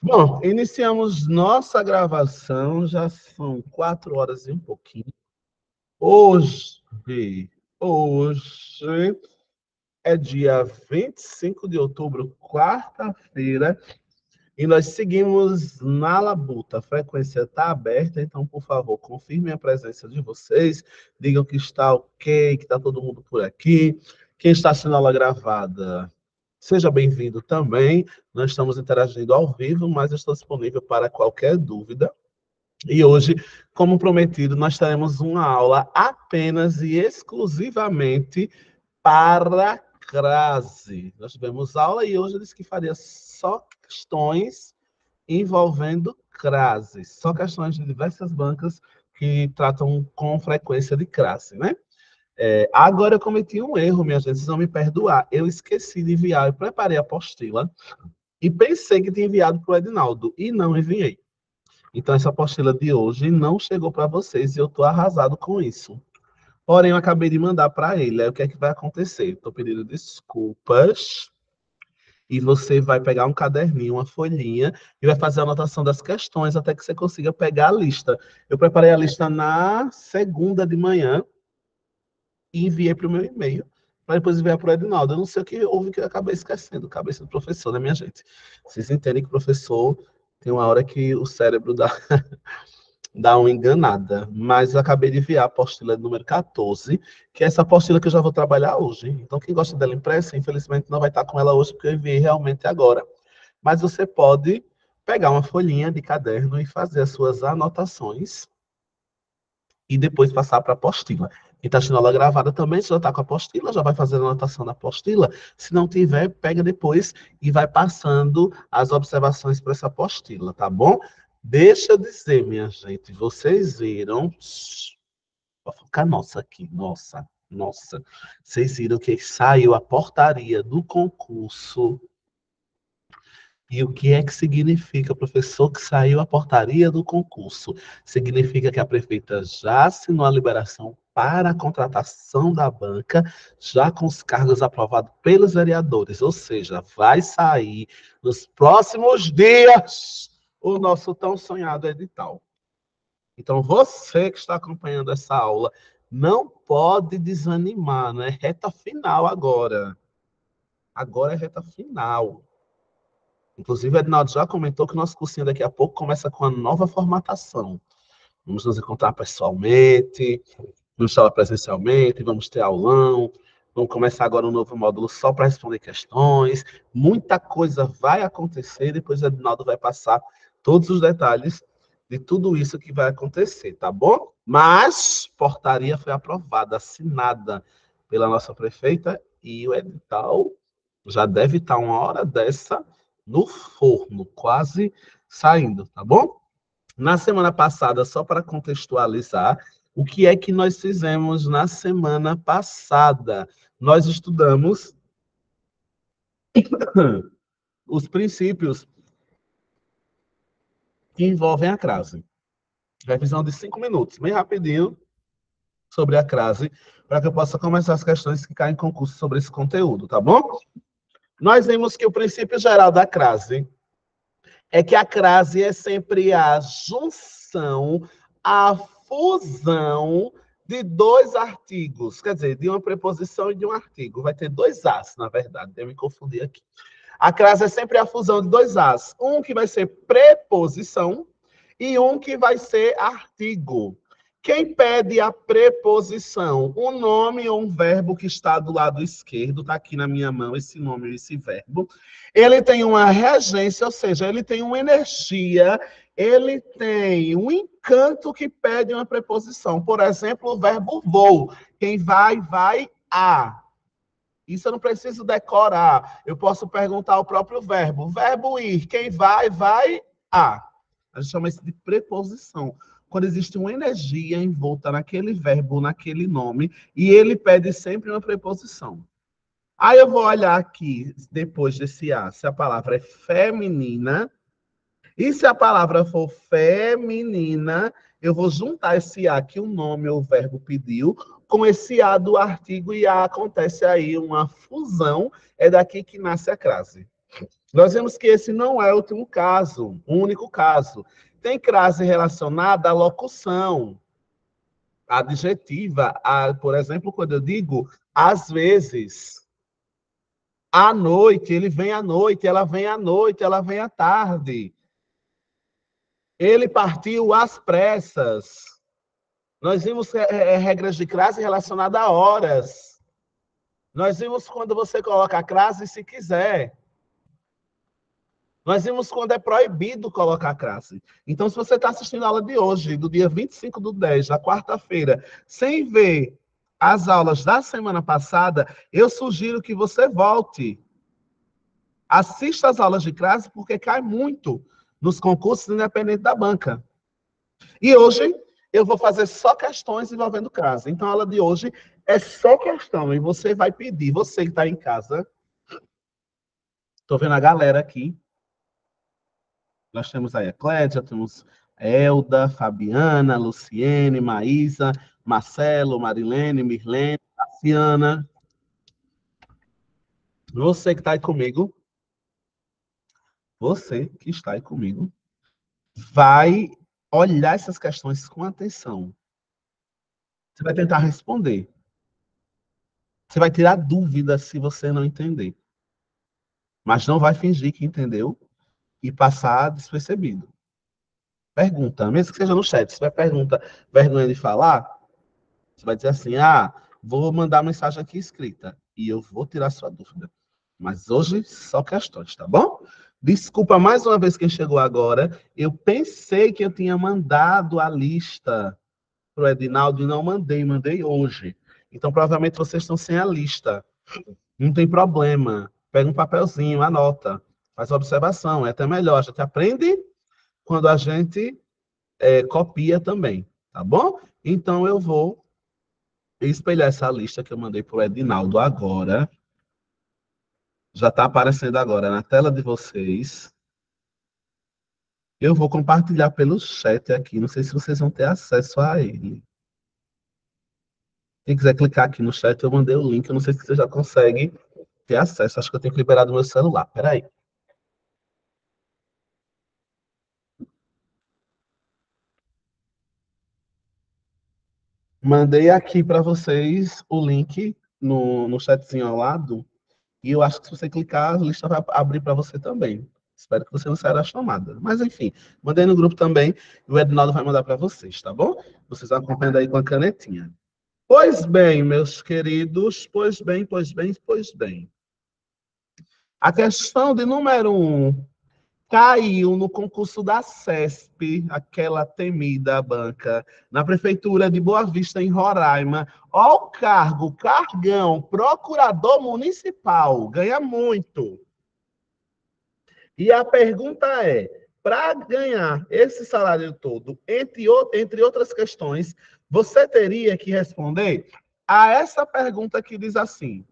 Bom, iniciamos nossa gravação, já são 4 horas e um pouquinho. Hoje, hoje é dia 25 de outubro, quarta-feira, e nós seguimos na labuta. A frequência está aberta, então, por favor, confirmem a presença de vocês, digam que está ok, que está todo mundo por aqui. Quem está assistindo a aula gravada, seja bem-vindo também. Nós estamos interagindo ao vivo, mas eu estou disponível para qualquer dúvida. E hoje, como prometido, nós teremos uma aula apenas e exclusivamente para crase. Nós tivemos aula e hoje eu disse que faria só questões envolvendo crase, só questões de diversas bancas que tratam com frequência de crase, né? Agora eu cometi um erro, minha gente, vocês vão me perdoar. Eu esqueci de enviar, eu preparei a apostila e pensei que tinha enviado para o Edinaldo e não enviei. Então, essa apostila de hoje não chegou para vocês e eu estou arrasado com isso. Porém, eu acabei de mandar para ele. Aí, o que é que vai acontecer? Estou pedindo desculpas. E você vai pegar um caderninho, uma folhinha, e vai fazer a anotação das questões até que você consiga pegar a lista. Eu preparei a lista na segunda de manhã e enviei para o meu e-mail, para depois enviar para o Edinaldo. Eu não sei o que houve que eu acabei esquecendo. Cabeça do professor, né, minha gente? Vocês entendem que o professor tem uma hora que o cérebro dá uma enganada, mas eu acabei de enviar a apostila número 14, que é essa apostila que eu já vou trabalhar hoje. Então, quem gosta dela impressa, infelizmente não vai estar com ela hoje, porque eu enviei realmente agora. Mas você pode pegar uma folhinha de caderno e fazer as suas anotações e depois passar para a apostila. Quem está assistindo a aula gravada também, se já está com a apostila, já vai fazer a anotação da apostila. Se não tiver, pega depois e vai passando as observações para essa apostila, tá bom? Deixa eu dizer, minha gente, vocês viram. Vou focar nossa aqui, nossa, nossa. Vocês viram que saiu a portaria do concurso. E o que é que significa, professor, que saiu a portaria do concurso? Significa que a prefeita já assinou a liberação para a contratação da banca, já com os cargos aprovados pelos vereadores, ou seja, vai sair nos próximos dias o nosso tão sonhado edital. Então, você que está acompanhando essa aula, não pode desanimar, né? Reta final agora. Agora é reta final. Inclusive, o Ednaldo já comentou que o nosso cursinho daqui a pouco começa com a nova formatação. Vamos nos encontrar pessoalmente, vamos estar presencialmente, vamos ter aulão, vamos começar agora um novo módulo só para responder questões. Muita coisa vai acontecer, depois o Ednaldo vai passar todos os detalhes de tudo isso que vai acontecer, tá bom? Mas portaria foi aprovada, assinada pela nossa prefeita e o edital já deve estar uma hora dessa no forno, quase saindo, tá bom? Na semana passada, só para contextualizar, o que é que nós fizemos na semana passada? Nós estudamos os princípios que envolvem a crase. Revisão de 5 minutos, bem rapidinho, sobre a crase, para que eu possa começar as questões que caem em concurso sobre esse conteúdo, tá bom? Nós vimos que o princípio geral da crase é que a crase é sempre a junção, a fusão de dois artigos, quer dizer, de uma preposição e de um artigo. Vai ter dois as, na verdade, eu me confundi aqui. A crase é sempre a fusão de dois as, um que vai ser preposição e um que vai ser artigo. Quem pede a preposição? Um nome ou um verbo que está do lado esquerdo, está aqui na minha mão esse nome e esse verbo. Ele tem uma regência, ou seja, ele tem uma energia, ele tem um encanto que pede uma preposição. Por exemplo, o verbo vou. Quem vai, vai a. Isso eu não preciso decorar. Eu posso perguntar o próprio verbo. Verbo ir. Quem vai, vai a. A gente chama isso de preposição. Quando existe uma energia envolta naquele verbo, naquele nome, e ele pede sempre uma preposição. Aí eu vou olhar aqui, depois desse a, se a palavra é feminina. E se a palavra for feminina, eu vou juntar esse a que o nome ou o verbo pediu com esse a do artigo e a acontece aí uma fusão. É daqui que nasce a crase. Nós vemos que esse não é o último caso, o único caso. Tem crase relacionada à locução adjetiva, por exemplo, quando eu digo às vezes, à noite, ele vem à noite, ela vem à noite, ela vem à tarde. Ele partiu às pressas. Nós vimos regras de crase relacionadas a horas. Nós vimos quando você coloca a crase se quiser. Nós vimos quando é proibido colocar crase. Então, se você está assistindo a aula de hoje, do dia 25/10, da quarta-feira, sem ver as aulas da semana passada, eu sugiro que você volte. Assista as aulas de crase, porque cai muito nos concursos independentes da banca. E hoje eu vou fazer só questões envolvendo crase. Então, a aula de hoje é só questão. E você vai pedir, você que está em casa. Estou vendo a galera aqui. Nós temos aí a Clédia, temos a Elda, Fabiana, Luciene, Maísa, Marcelo, Marilene, Mirlene, Tassiana. Você que está aí comigo, você que está aí comigo, vai olhar essas questões com atenção. Você vai tentar responder. Você vai tirar dúvidas se você não entender. Mas não vai fingir que entendeu e passar despercebido. Pergunta, mesmo que seja no chat, se tiver pergunta, vergonha de falar, você vai dizer assim, vou mandar mensagem aqui escrita e eu vou tirar sua dúvida. Mas hoje, só questões, tá bom? Desculpa mais uma vez quem chegou agora. Eu pensei que eu tinha mandado a lista para o Edinaldo e não mandei hoje. Então, provavelmente vocês estão sem a lista. Não tem problema. Pega um papelzinho, anota. Faz uma observação. É até melhor. A gente aprende quando a gente copia também, tá bom? Então, eu vou espelhar essa lista que eu mandei para o Edinaldo agora. Já está aparecendo agora na tela de vocês. Eu vou compartilhar pelo chat aqui. Não sei se vocês vão ter acesso a ele. Quem quiser clicar aqui no chat, eu mandei o link. Eu não sei se você já consegue ter acesso. Acho que eu tenho que liberar do meu celular. Peraí. Mandei aqui para vocês o link no chatzinho ao lado. E eu acho que se você clicar, a lista vai abrir para você também. Espero que você não saia da chamada. Mas, enfim, mandei no grupo também. E o Edinaldo vai mandar para vocês, tá bom? Vocês vão acompanhando aí com a canetinha. Pois bem, meus queridos. Pois bem, pois bem, pois bem. A questão de número 1 caiu no concurso da CESP, aquela temida banca, na Prefeitura de Boa Vista, em Roraima. Ó o cargo, cargão, procurador municipal, ganha muito. E a pergunta é, para ganhar esse salário todo, entre outras questões, você teria que responder a essa pergunta que diz assim,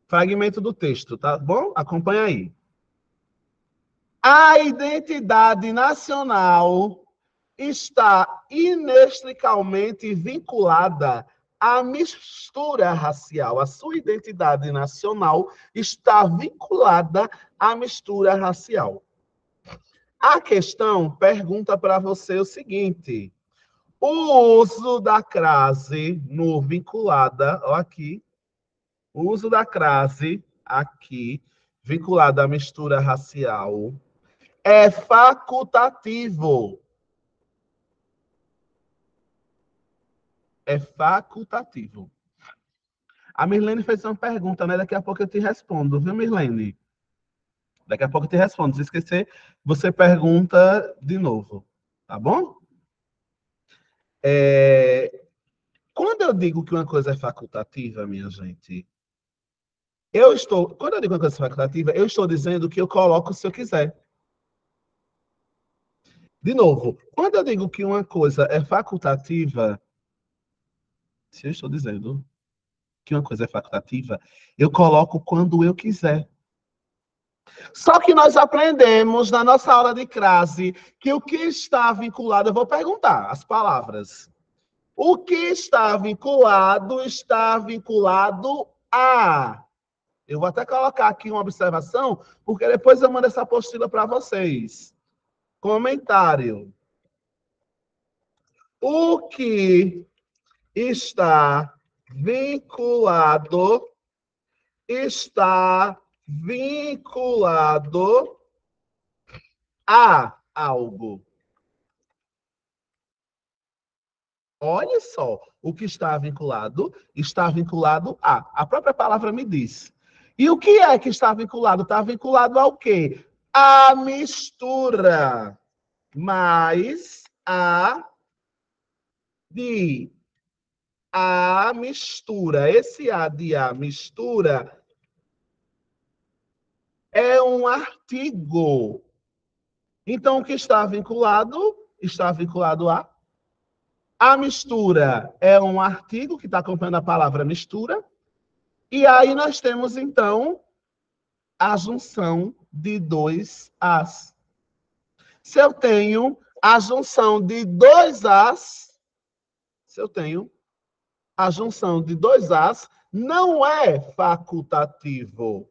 fragmento do texto, tá bom? Acompanha aí. A identidade nacional está inextricavelmente vinculada à mistura racial. A sua identidade nacional está vinculada à mistura racial. A questão pergunta para você o seguinte: o uso da crase no vinculada, ó aqui, o uso da crase aqui, vinculada à mistura racial, é facultativo. É facultativo. A Mirlene fez uma pergunta, né? Daqui a pouco eu te respondo, viu, Mirlene? Daqui a pouco eu te respondo. Se esquecer, você pergunta de novo, tá bom? Quando eu digo que uma coisa é facultativa, minha gente, quando eu digo uma coisa é facultativa, eu estou dizendo que eu coloco se eu quiser. De novo, quando eu digo que uma coisa é facultativa, se eu estou dizendo que uma coisa é facultativa, eu coloco quando eu quiser. Só que nós aprendemos na nossa aula de crase que o que está vinculado, eu vou perguntar as palavras. O que está vinculado a. Eu vou até colocar aqui uma observação, porque depois eu mando essa apostila para vocês. Comentário. O que está vinculado a algo. Olha só, o que está vinculado a. A própria palavra me diz. E o que é que está vinculado? Está vinculado ao quê? A mistura. Mais a mistura. Esse a de a mistura é um artigo. Então, o que está vinculado? Está vinculado a. A mistura é um artigo que está acompanhando a palavra mistura. E aí nós temos, então, a junção de dois as. Se eu tenho a junção de dois as, não é facultativo.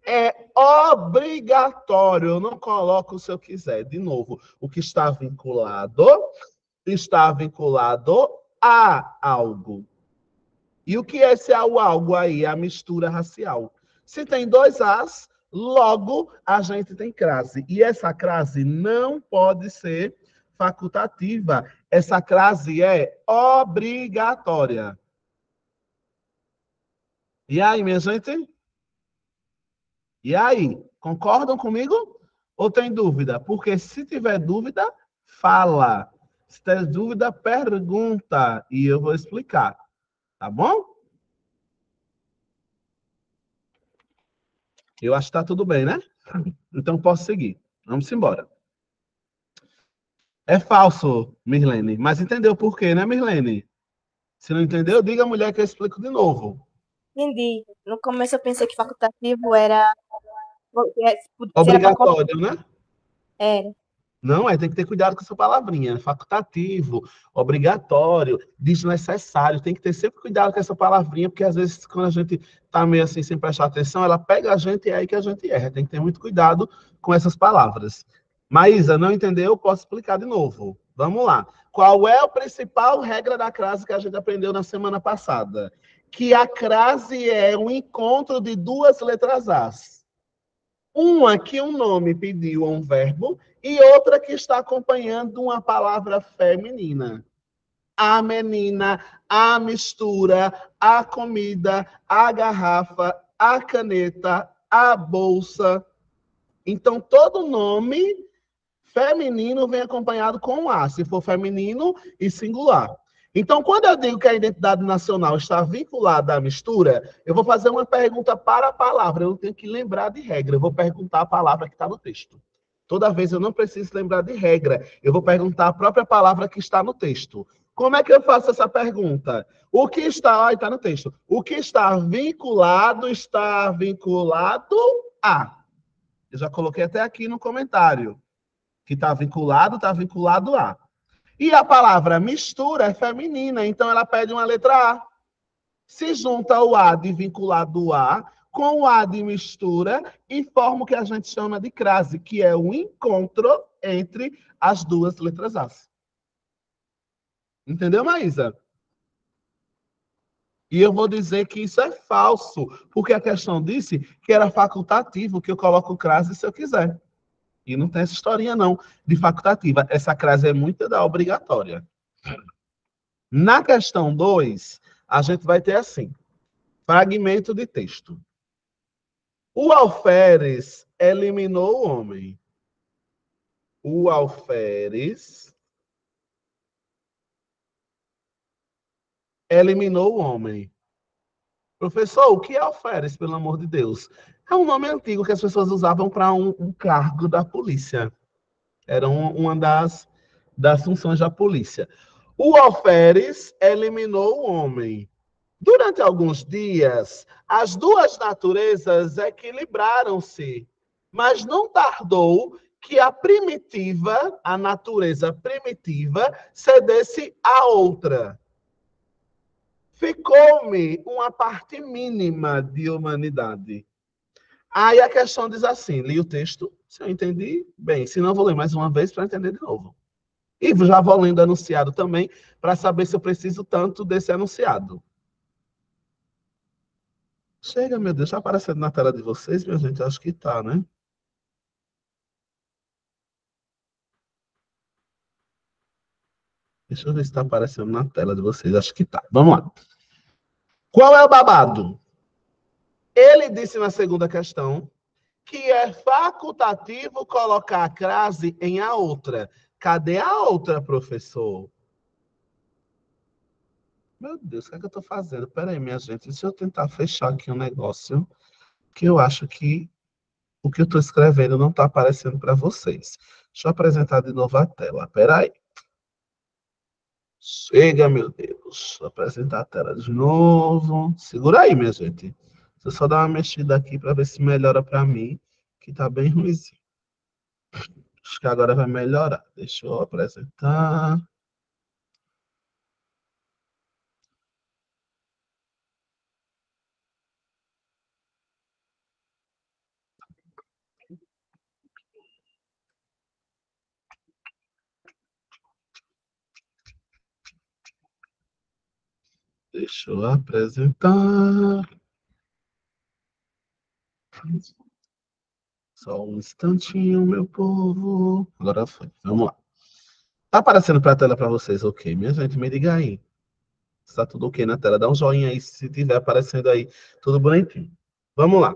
É obrigatório. Eu não coloco se eu quiser. De novo, o que está vinculado a algo. E o que é esse algo aí? A mistura racial. Se tem dois as, logo a gente tem crase. E essa crase não pode ser facultativa. Essa crase é obrigatória. E aí, minha gente? E aí, concordam comigo? Ou tem dúvida? Porque se tiver dúvida, fala. Se tiver dúvida, pergunta. E eu vou explicar. Tá bom? Eu acho que tá tudo bem, né? Então posso seguir. Vamos embora. É falso, Mirlene. Mas entendeu por quê, né, Mirlene? Se não entendeu, diga a mulher que eu explico de novo. Entendi. No começo eu pensei que facultativo era. Se era para. Obrigatório, né? Era. Não, tem que ter cuidado com essa palavrinha. Facultativo, obrigatório, desnecessário. Tem que ter sempre cuidado com essa palavrinha, porque às vezes, quando a gente tá meio assim, sem prestar atenção, ela pega a gente e é aí que a gente erra. Tem que ter muito cuidado com essas palavras. Maísa, não entendeu? Posso explicar de novo. Vamos lá. Qual é a principal regra da crase que a gente aprendeu na semana passada? Que a crase é um encontro de duas letras As. Uma que um nome pediu a um verbo e outra que está acompanhando uma palavra feminina. A menina, a mistura, a comida, a garrafa, a caneta, a bolsa. Então, todo nome feminino vem acompanhado com A, se for feminino e singular. Então, quando eu digo que a identidade nacional está vinculada à mistura, eu vou fazer uma pergunta para a palavra. Eu não tenho que lembrar de regra. Eu vou perguntar a palavra que está no texto. Toda vez eu não preciso lembrar de regra. Eu vou perguntar a própria palavra que está no texto. Como é que eu faço essa pergunta? O que está... está no texto. O que está vinculado a. Eu já coloquei até aqui no comentário. Que está vinculado a. E a palavra mistura é feminina, então ela pede uma letra A. Se junta o A de vinculado a com o A de mistura e forma o que a gente chama de crase, que é o encontro entre as duas letras A. Entendeu, Maísa? E eu vou dizer que isso é falso, porque a questão disse que era facultativo, que eu coloco crase se eu quiser. E não tem essa historinha, não, de facultativa. Essa crase é muito da obrigatória. Na questão 2, a gente vai ter assim, fragmento de texto. O alferes eliminou o homem. O alferes eliminou o homem. Professor, o que é alferes, pelo amor de Deus? É um nome antigo que as pessoas usavam para um cargo da polícia. Era uma das funções da polícia. O alferes eliminou o homem. Durante alguns dias, as duas naturezas equilibraram-se, mas não tardou que a natureza primitiva, cedesse à outra. Ficou-me uma parte mínima de humanidade. Aí a questão diz assim, li o texto, se eu entendi, bem, se não, vou ler mais uma vez para entender de novo. E já vou lendo o enunciado também, para saber se eu preciso tanto desse enunciado. Chega, meu Deus, está aparecendo na tela de vocês, minha gente? Acho que está, né? Deixa eu ver se está aparecendo na tela de vocês. Acho que está. Vamos lá. Qual é o babado? Ele disse na segunda questão que é facultativo colocar a crase em a outra. Cadê a outra, professor? Meu Deus, o que é que eu estou fazendo? Peraí, minha gente, deixa eu tentar fechar aqui um negócio, que eu acho que o que eu estou escrevendo não está aparecendo para vocês. Deixa eu apresentar de novo a tela. Peraí. Chega, meu Deus. Vou apresentar a tela de novo. Segura aí, minha gente. Deixa eu só dar uma mexida aqui para ver se melhora para mim, que está bem ruimzinho. Acho que agora vai melhorar. Deixa eu apresentar. Deixa eu apresentar. Só um instantinho, meu povo. Agora foi. Vamos lá. Tá aparecendo para a tela para vocês, ok? Minha gente, me diga aí. Está tudo ok na tela? Dá um joinha aí se estiver aparecendo aí tudo bonitinho. Vamos lá.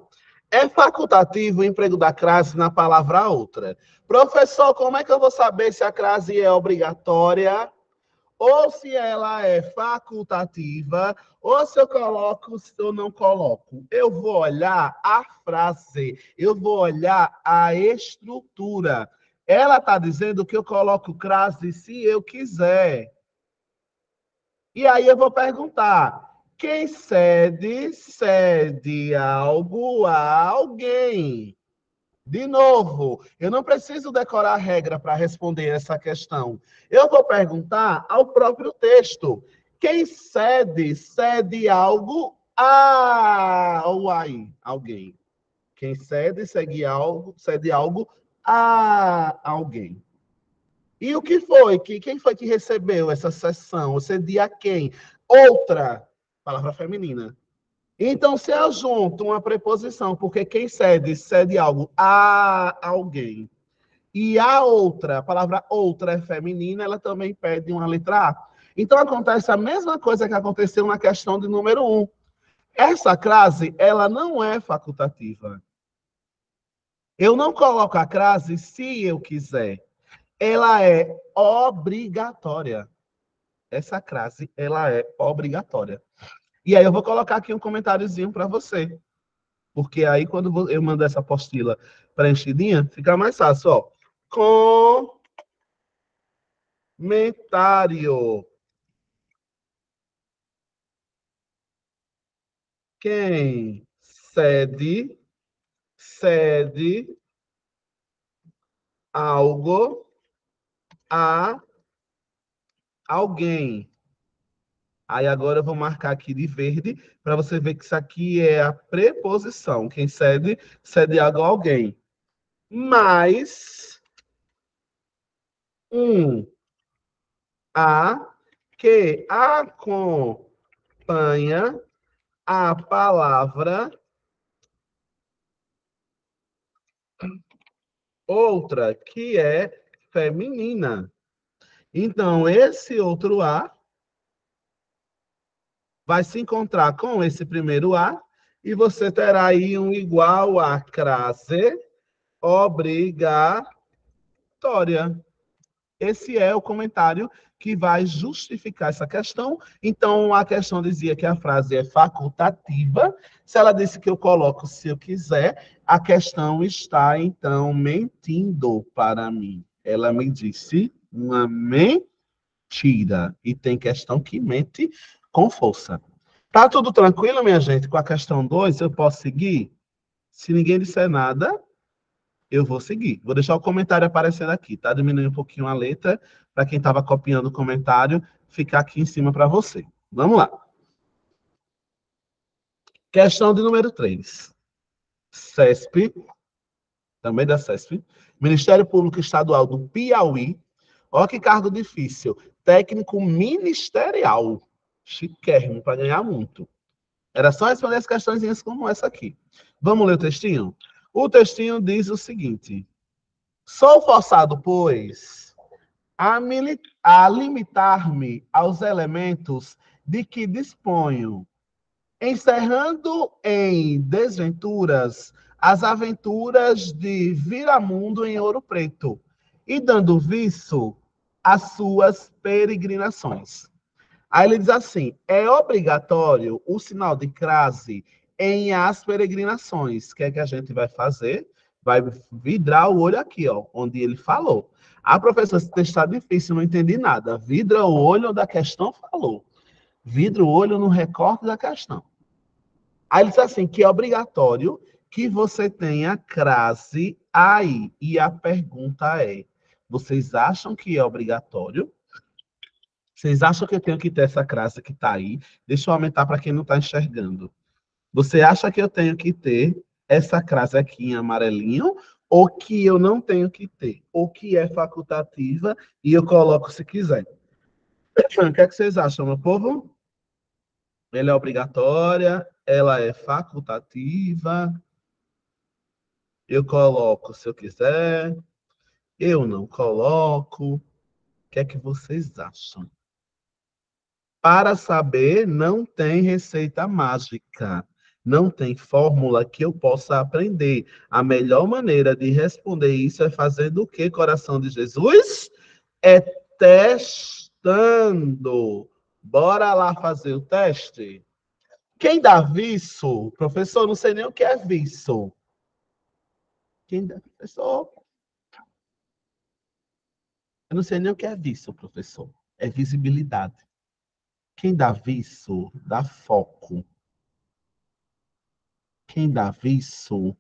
É facultativo o emprego da crase na palavra outra. Professor, como é que eu vou saber se a crase é obrigatória? Ou se ela é facultativa, ou se eu coloco, se eu não coloco. Eu vou olhar a frase, eu vou olhar a estrutura. Ela está dizendo que eu coloco crase se eu quiser. E aí eu vou perguntar: quem cede, cede algo a alguém? De novo, eu não preciso decorar a regra para responder essa questão. Eu vou perguntar ao próprio texto. Quem cede, cede algo a ou aí, alguém. Quem cede, cede algo a alguém. E o que foi? Quem foi que recebeu essa cessão? Cedia a quem? Outra, palavra feminina. Então, se eu junto uma preposição, porque quem cede, cede algo a alguém, e a outra, a palavra outra é feminina, ela também pede uma letra A. Então, acontece a mesma coisa que aconteceu na questão de número 1. Essa crase, ela não é facultativa. Eu não coloco a crase se eu quiser. Ela é obrigatória. Essa crase, ela é obrigatória. E aí eu vou colocar aqui um comentáriozinho para você. Porque aí, quando eu mando essa apostila preenchidinha, fica mais fácil, ó. Comentário. Quem cede, cede algo a alguém. Aí agora eu vou marcar aqui de verde para você ver que isso aqui é a preposição. Quem cede, cede algo a alguém. Mais um a que acompanha a palavra outra, que é feminina. Então, esse outro A vai se encontrar com esse primeiro A e você terá aí um igual a crase obrigatória. Esse é o comentário que vai justificar essa questão. Então, a questão dizia que a frase é facultativa. Se ela disse que eu coloco se eu quiser, a questão está, então, mentindo para mim. Ela me disse uma mentira. E tem questão que mente com força. Tá tudo tranquilo, minha gente? Com a questão 2, eu posso seguir? Se ninguém disser nada, eu vou seguir. Vou deixar o comentário aparecendo aqui, tá? Diminuir um pouquinho a letra, para quem estava copiando o comentário, ficar aqui em cima para você. Vamos lá. Questão de número 3. CESP, também da CESP, Ministério Público Estadual do Piauí. Olha que cargo difícil. Técnico ministerial. Chiquérrimo, para ganhar muito. Era só responder as questõezinhas como essa aqui. Vamos ler o textinho? O textinho diz o seguinte. Sou forçado, pois, a limitar-me aos elementos de que disponho, encerrando em desventuras as aventuras de Viramundo em Ouro Preto e dando viço às suas peregrinações. Aí ele diz assim: é obrigatório o sinal de crase em as peregrinações. O que é que a gente vai fazer? Vai vidrar o olho aqui, ó, onde ele falou. Ah, professor, esse texto está difícil, não entendi nada. Vidra o olho onde a questão falou. Vidra o olho no recorte da questão. Aí ele diz assim, que é obrigatório que você tenha crase aí. E a pergunta é, vocês acham que é obrigatório? Vocês acham que eu tenho que ter essa crase que está aí? Deixa eu aumentar para quem não está enxergando. Você acha que eu tenho que ter essa crase aqui em amarelinho? Ou que eu não tenho que ter? Ou que é facultativa e eu coloco se quiser? O que é que vocês acham, meu povo? Ela é obrigatória? Ela é facultativa? Eu coloco se eu quiser? Eu não coloco? O que é que vocês acham? Para saber, não tem receita mágica, não tem fórmula que eu possa aprender. A melhor maneira de responder isso é fazendo o que, coração de Jesus? É testando. Bora lá fazer o teste? Quem dá viço? Professor, não sei nem o que é viço. Quem dá, professor? Eu não sei nem o que é viço, professor. É visibilidade. Quem dá viço, dá foco. Quem dá viço,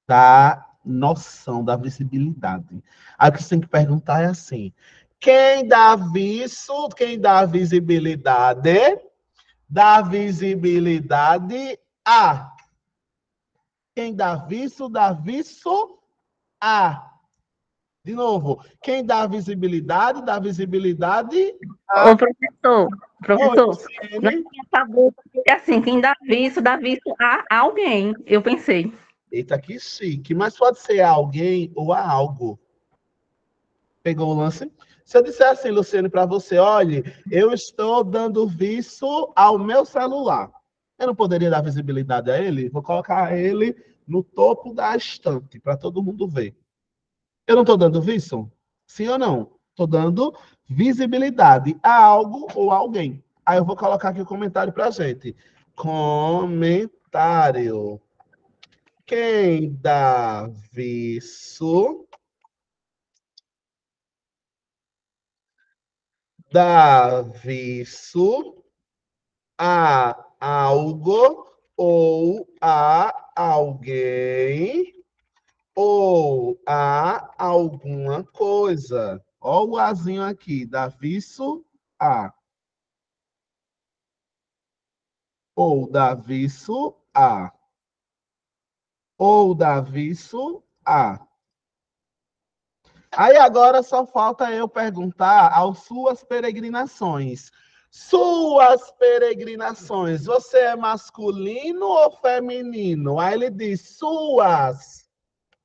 dá noção, da visibilidade. Aí o que você tem que perguntar é assim: quem dá viço, quem dá visibilidade a. Quem dá viço a. De novo, quem dá visibilidade a. Ô, professor, Oi, na Luciene. minha cabeça, é assim, quem dá visto a alguém, eu pensei. Eita, que chique. Mas pode ser a alguém ou a algo. Pegou o lance? Se eu disser assim, Luciane, para você, olhe, eu estou dando visto ao meu celular. Eu não poderia dar visibilidade a ele? Vou colocar ele no topo da estante, para todo mundo ver. Eu não estou dando visto? Sim ou não? Estou dando visibilidade a algo ou a alguém. Aí eu vou colocar aqui o comentário para a gente. Comentário. Quem dá visto dá visto a algo ou a alguém ou a alguma coisa. Olha o azinho aqui, dá visto a ou dá visto a ou dá visto a. Aí agora só falta eu perguntar às suas peregrinações. Suas peregrinações, você é masculino ou feminino? Aí ele diz suas,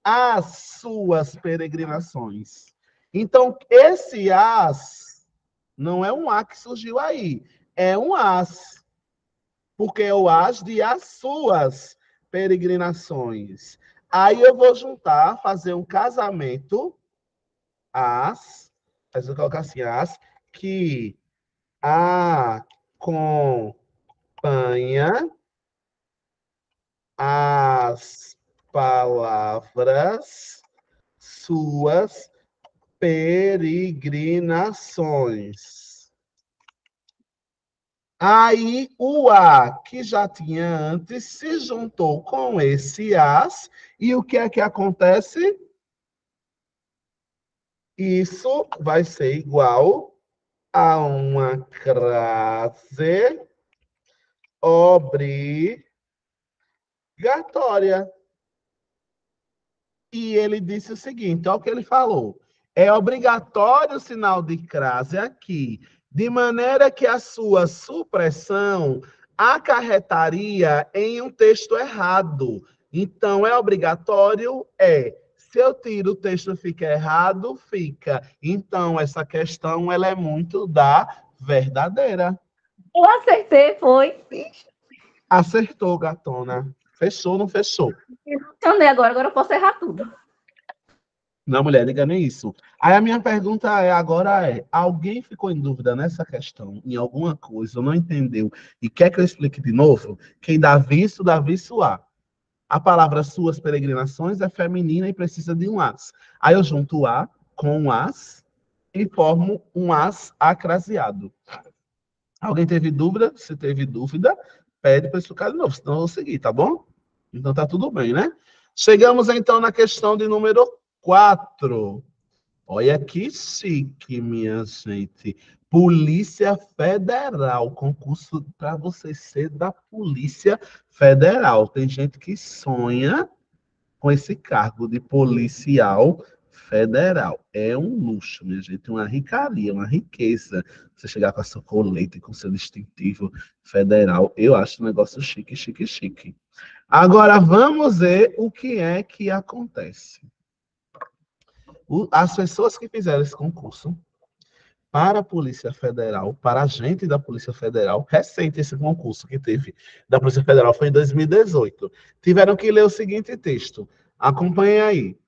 as suas peregrinações. Então, esse as não é um a que surgiu aí, é um as, porque é o as de as suas peregrinações. Aí eu vou juntar, fazer um casamento as, mas eu colocar assim, as que acompanha as palavras suas peregrinações. Aí o a que já tinha antes se juntou com esse as e o que é que acontece? Isso vai ser igual a uma crase obrigatória. E ele disse o seguinte, olha o que ele falou. É obrigatório o sinal de crase aqui, de maneira que a sua supressão acarretaria em um texto errado. Então, é obrigatório? É. Se eu tiro o texto fica errado, fica. Então, essa questão ela é muito da verdadeira. Eu acertei, foi. Acertou, gatona. Fechou, não fechou? Emocionei agora eu posso errar tudo. Não, mulher, diga nem isso. Aí a minha pergunta agora alguém ficou em dúvida nessa questão, em alguma coisa, não entendeu, e quer que eu explique de novo? Quem dá visto A. A palavra suas peregrinações é feminina e precisa de um as. Aí eu junto o a com um as e formo um as acraseado. Alguém teve dúvida? Se teve dúvida, pede para explicar de novo, senão eu vou seguir, tá bom? Então tá tudo bem, né? Chegamos então na questão de número 4. Olha que chique, minha gente. Polícia Federal, concurso para você ser da Polícia Federal. Tem gente que sonha com esse cargo de policial federal. É um luxo, minha gente, uma ricaria, uma riqueza. Você chegar com a sua colete, com seu distintivo federal, eu acho um negócio chique, chique, chique. Agora vamos ver o que é que acontece. As pessoas que fizeram esse concurso para a Polícia Federal, para a gente da Polícia Federal, recente esse concurso que teve da Polícia Federal foi em 2018, tiveram que ler o seguinte texto. Acompanhe aí.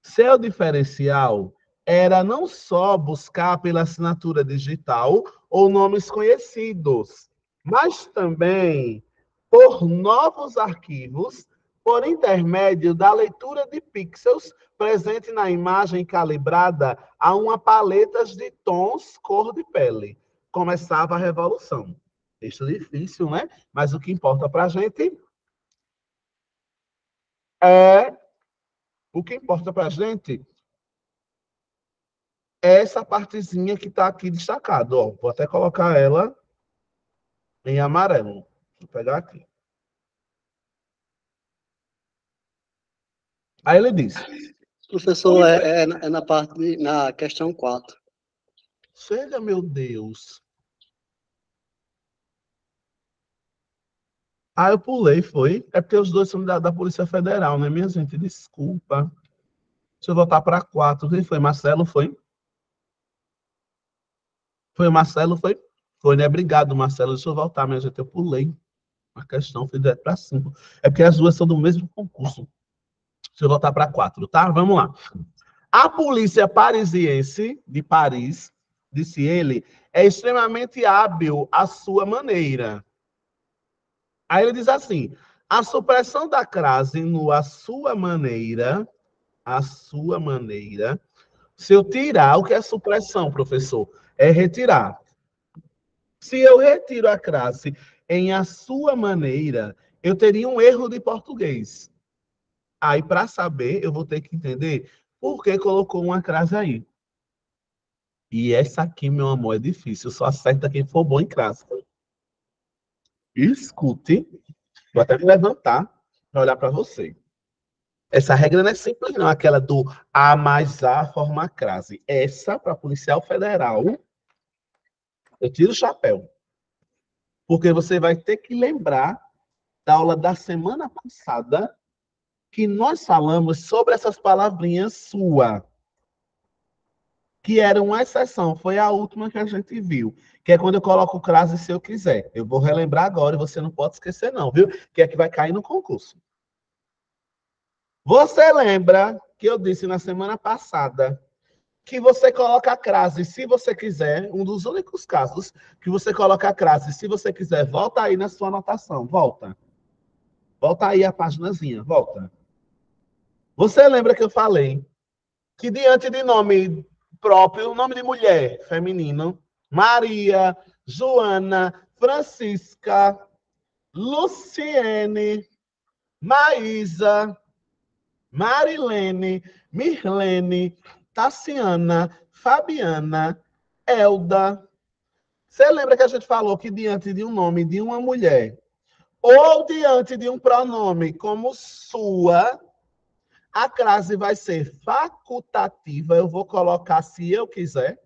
Seu diferencial era não só buscar pela assinatura digital ou nomes conhecidos, mas também por novos arquivos por intermédio da leitura de pixels presente na imagem calibrada a uma paleta de tons cor de pele. Começava a revolução. Texto difícil, né? Mas o que importa para a gente é essa partezinha que está aqui destacada. Ó, vou até colocar ela em amarelo. Vou pegar aqui. Aí ele diz. Professor, é na parte na questão 4. Chega, meu Deus. Ah, eu pulei, foi? É porque os dois são da Polícia Federal, né, minha gente? Desculpa. Deixa eu voltar para 4. Quem foi? Marcelo, foi? Foi o Marcelo, foi? Foi, né? Obrigado, Marcelo. Deixa eu voltar, minha gente. Eu pulei. A questão foi direto para 5. É porque as duas são do mesmo concurso. Deixa eu voltar para 4, tá? Vamos lá. A polícia parisiense, de Paris, disse ele, é extremamente hábil à sua maneira. Aí ele diz assim, a supressão da crase no a sua maneira, se eu tirar, o que é supressão, professor? É retirar. Se eu retiro a crase em a sua maneira, eu teria um erro de português. Aí, para saber, eu vou ter que entender por que colocou uma crase aí. E essa aqui, meu amor, é difícil. Só acerta quem for bom em crase. Escute. Vou até me levantar para olhar para você. Essa regra não é simples, não. Aquela do A mais A forma crase. Essa, para policial federal, eu tiro o chapéu. Porque você vai ter que lembrar da aula da semana passada que nós falamos sobre essas palavrinhas sua, que era uma exceção, foi a última que a gente viu, que é quando eu coloco crase se eu quiser. Eu vou relembrar agora e você não pode esquecer não, viu? Que é que vai cair no concurso. Você lembra que eu disse na semana passada que você coloca a crase se você quiser, um dos únicos casos que você coloca a crase se você quiser, volta aí na sua anotação, volta. Volta aí a paginazinha, volta. Você lembra que eu falei que diante de nome próprio, nome de mulher feminino, Maria, Joana, Francisca, Luciene, Maísa, Marilene, Mirlene, Tassiana, Fabiana, Elda, Você lembra que a gente falou que diante de um nome de uma mulher, ou diante de um pronome como sua, a crase vai ser facultativa, eu vou colocar se eu quiser.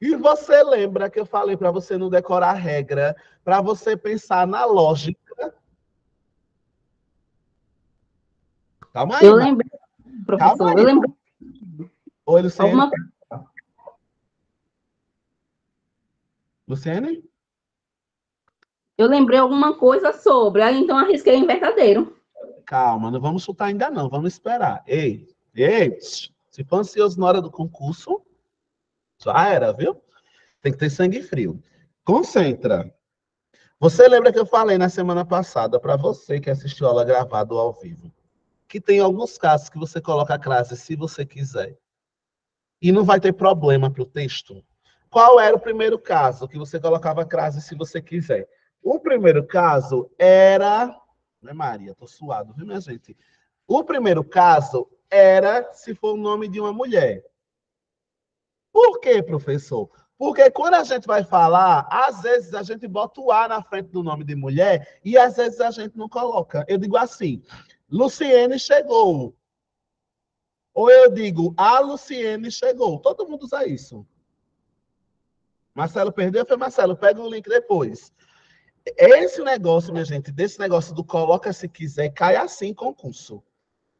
E você lembra que eu falei para você não decorar a regra, para você pensar na lógica. Calma aí, Eu lembrei, calma professor, aí. eu lembrei Oi, Luciene. alguma Luciene? Eu lembrei alguma coisa sobre, aí então arrisquei em verdadeiro. Calma, não vamos chutar ainda não, vamos esperar. Ei, se for ansioso na hora do concurso, já era, viu? Tem que ter sangue frio. Concentra. Você lembra que eu falei na semana passada, para você que assistiu a aula gravada ou ao vivo, que tem alguns casos que você coloca a crase se você quiser, e não vai ter problema para o texto? Qual era o primeiro caso que você colocava a crase se você quiser? O primeiro caso era... Né, Maria? Tô suado, viu, minha gente? O primeiro caso era se for o nome de uma mulher. Por quê, professor? Porque quando a gente vai falar, às vezes a gente bota o A na frente do nome de mulher e às vezes a gente não coloca. Eu digo assim, Luciene chegou. Ou eu digo, a Luciene chegou. Todo mundo usa isso. Marcelo perdeu, foi Marcelo. Pega o link depois. Esse negócio, minha gente, desse negócio do coloca se quiser, cai assim em concurso.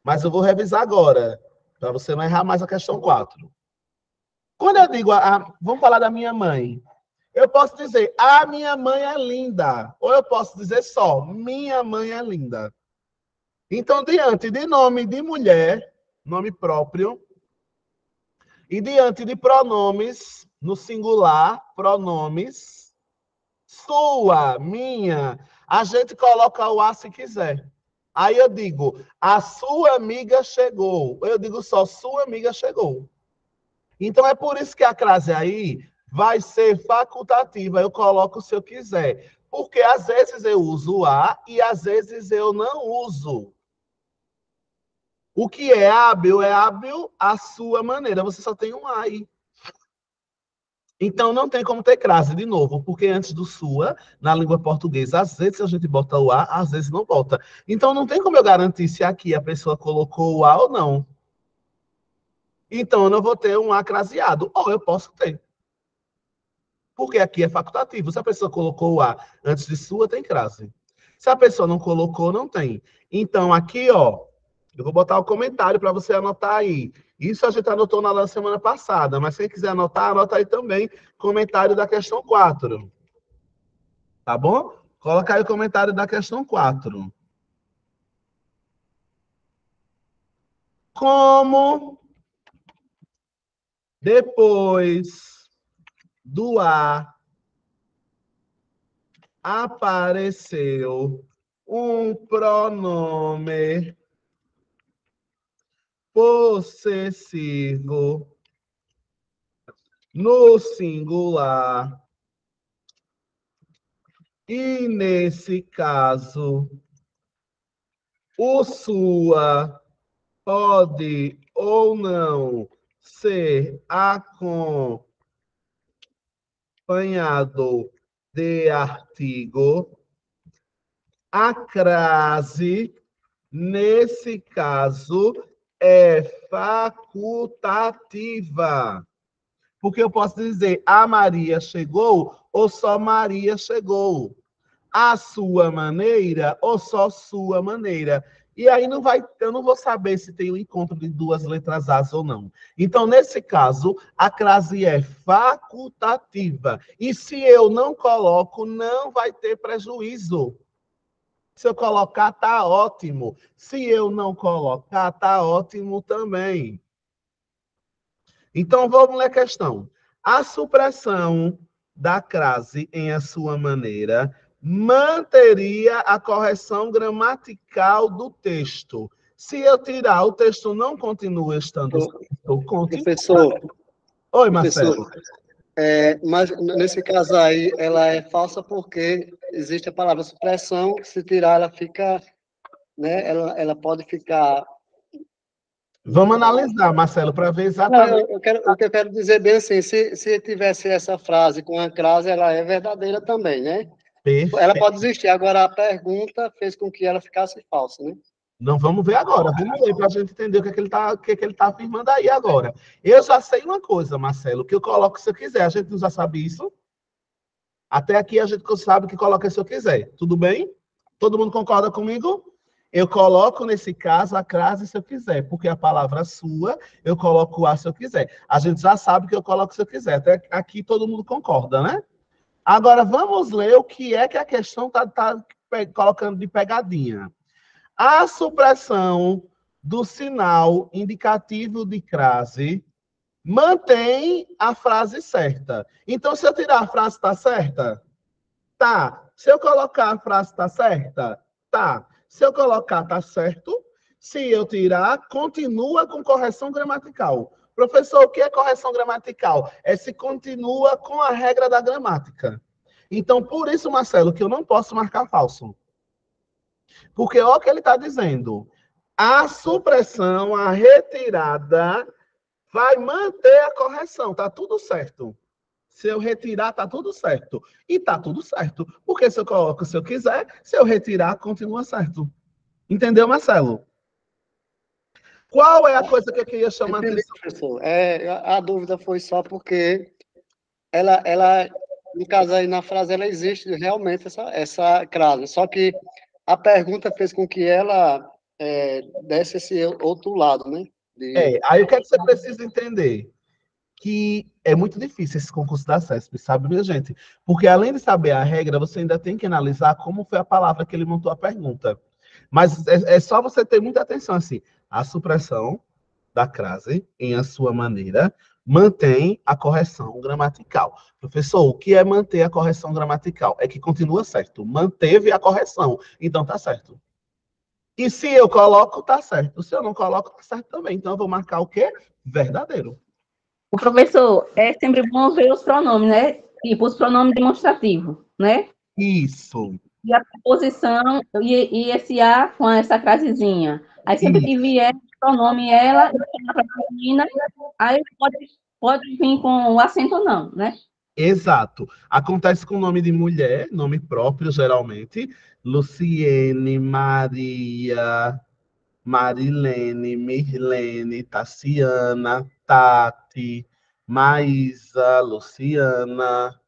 Mas eu vou revisar agora, para você não errar mais a questão 4. Quando eu digo, vamos falar da minha mãe, eu posso dizer, a minha mãe é linda. Ou eu posso dizer só, minha mãe é linda. Então, diante de nome de mulher, nome próprio, e diante de pronomes, no singular, pronomes, sua, minha, a gente coloca o a se quiser. Aí eu digo, a sua amiga chegou. Eu digo só, sua amiga chegou. Então, é por isso que a crase aí vai ser facultativa. Eu coloco se eu quiser. Porque às vezes eu uso o a e às vezes eu não uso. O que é hábil à sua maneira. Você só tem um a aí. Então, não tem como ter crase de novo, porque antes do sua, na língua portuguesa, às vezes a gente bota o a, às vezes não bota. Então, não tem como eu garantir se aqui a pessoa colocou o a ou não. Então, eu não vou ter um a craseado. Ou eu posso ter. Porque aqui é facultativo. Se a pessoa colocou o a antes de sua, tem crase. Se a pessoa não colocou, não tem. Então, aqui, ó, eu vou botar o comentário para você anotar aí. Isso a gente anotou na semana passada, mas quem quiser anotar, anota aí também comentário da questão 4. Tá bom? Coloca aí o comentário da questão 4. Como depois do A apareceu um pronome possessivo no singular, e nesse caso, o sua pode ou não ser acompanhado de artigo, a crase, nesse caso, é facultativa. Porque eu posso dizer a Maria chegou ou só Maria chegou. A sua maneira ou só sua maneira. E aí eu não vou saber se tem um encontro de duas letras As ou não. Então, nesse caso, a crase é facultativa. E se eu não coloco, não vai ter prejuízo. Se eu colocar, tá ótimo. Se eu não colocar, tá ótimo também. Então, vamos ler a questão. A supressão da crase em a sua maneira manteria a correção gramatical do texto. Se eu tirar, o texto não continua estando certo. Professor, Oi, Marcelo. mas nesse caso aí, ela é falsa porque existe a palavra supressão, se tirar ela fica, né, ela pode ficar Vamos analisar, Marcelo, para ver Não, exatamente. o que eu quero dizer bem assim, se tivesse essa frase com a crase, ela é verdadeira também, né? Ela pode Perfeito. existir. Agora, a pergunta fez com que ela ficasse falsa, né? Não vamos ver agora, vamos ver para a gente entender o que é que ele está afirmando aí agora. Eu já sei uma coisa, Marcelo, que eu coloco se eu quiser. A gente não já sabe isso? Até aqui a gente sabe que coloca se eu quiser. Tudo bem? Todo mundo concorda comigo? Eu coloco, nesse caso, a crase se eu quiser, porque a palavra sua, eu coloco a se eu quiser. A gente já sabe que eu coloco se eu quiser. Até aqui todo mundo concorda, né? Agora, vamos ler o que é que a questão está colocando de pegadinha. A supressão do sinal indicativo de crase mantém a frase certa. Então, se eu tirar a frase, está certa? Tá. Se eu colocar a frase, está certa? Tá. Se eu colocar, está certo. Se eu tirar, continua com correção gramatical. Professor, o que é correção gramatical? É se continua com a regra da gramática. Então, por isso, Marcelo, que eu não posso marcar falso. Porque olha o que ele está dizendo. A supressão, a retirada, vai manter a correção. Tá tudo certo. Se eu retirar, tá tudo certo. E tá tudo certo. Porque se eu coloco se eu quiser, se eu retirar, continua certo. Entendeu, Marcelo? Qual é a coisa que eu queria chamar a Entendi, atenção? professor. A dúvida foi só porque no caso aí na frase, ela existe realmente essa crase. Só que a pergunta fez com que ela desse esse outro lado, né? Aí o que é que você precisa entender? Que é muito difícil esse concurso da CESP, sabe, minha gente? Porque além de saber a regra, você ainda tem que analisar como foi a palavra que ele montou a pergunta. Mas é só você ter muita atenção, assim, a supressão da crase, em a sua maneira, mantém a correção gramatical. Professor, o que é manter a correção gramatical? É que continua certo. Manteve a correção, então tá certo. E se eu coloco, tá certo. Se eu não coloco, tá certo também. Então eu vou marcar o quê? Verdadeiro. O professor, é sempre bom ver os pronomes, né? Tipo, os pronomes demonstrativos, né? Isso. E a preposição, e esse A com essa crasezinha. Aí sempre que Isso. vier o pronome ela, para feminina, aí pode vir com o acento não, né? Exato. Acontece com nome de mulher, nome próprio, geralmente. Luciene, Maria, Marilene, Mirlene, Tassiana, Tati, Maísa, Luciana.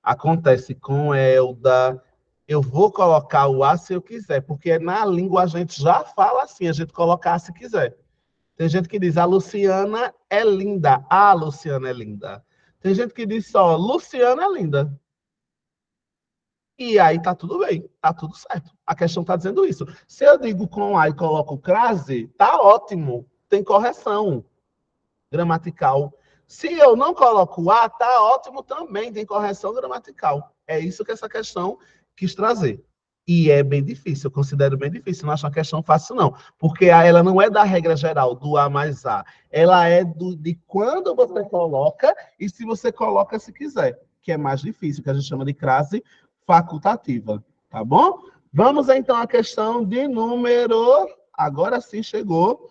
Acontece com Elda. Eu vou colocar o A se eu quiser, porque na língua a gente já fala assim, a gente coloca A se quiser. Tem gente que diz, a Luciana é linda. A Luciana é linda. Tem gente que diz só, Luciana é linda. E aí tá tudo bem, tá tudo certo. A questão tá dizendo isso. Se eu digo com A e coloco crase, tá ótimo. Tem correção gramatical. Se eu não coloco A, tá ótimo também. Tem correção gramatical. É isso que essa questão quis trazer. E é bem difícil, eu considero bem difícil, não acho uma questão fácil, não. Porque ela não é da regra geral, do A mais A. Ela é de quando você coloca e se você coloca se quiser, que é mais difícil, que a gente chama de crase facultativa. Tá bom? Vamos então à questão de número. Agora sim chegou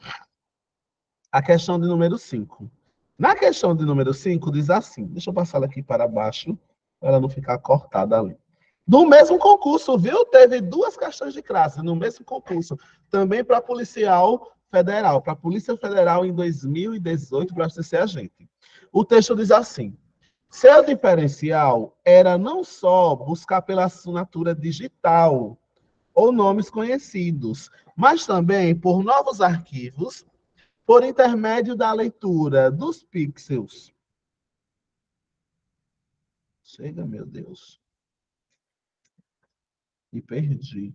a questão de número 5. Na questão de número 5, diz assim: deixa eu passar ela aqui para baixo, para ela não ficar cortada ali. No mesmo concurso, viu? Teve duas questões de classe no mesmo concurso. Também para policial federal, para a Polícia Federal em 2018, para você ser agente. O texto diz assim: seu diferencial era não só buscar pela assinatura digital ou nomes conhecidos, mas também por novos arquivos, por intermédio da leitura dos pixels. Chega, meu Deus. Me perdi.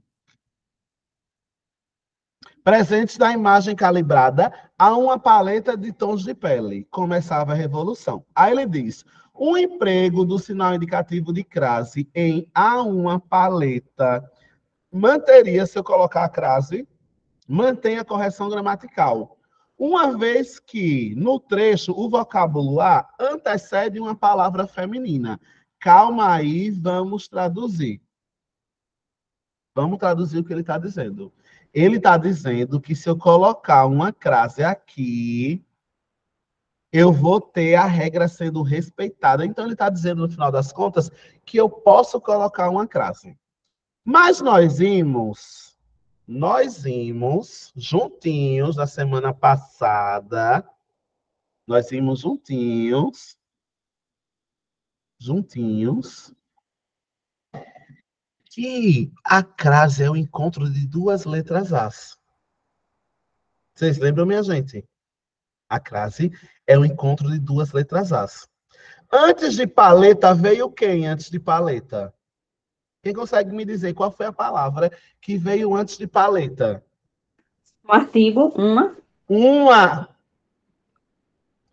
Presentes da imagem calibrada a uma paleta de tons de pele. Começava a revolução. Aí ele diz: o emprego do sinal indicativo de crase em a uma paleta manteria, se eu colocar a crase, mantém a correção gramatical. Uma vez que, no trecho, o vocábulo A antecede uma palavra feminina. Calma aí, vamos traduzir. Vamos traduzir o que ele está dizendo. Ele está dizendo que se eu colocar uma crase aqui, eu vou ter a regra sendo respeitada. Então, ele está dizendo, no final das contas, que eu posso colocar uma crase. Mas nós vimos juntinhos na semana passada, nós vimos juntinhos, que a crase é o encontro de duas letras As. Vocês lembram, minha gente? A crase é o encontro de duas letras As. Antes de paleta, veio quem antes de paleta? Quem consegue me dizer qual foi a palavra que veio antes de paleta? O artigo, uma.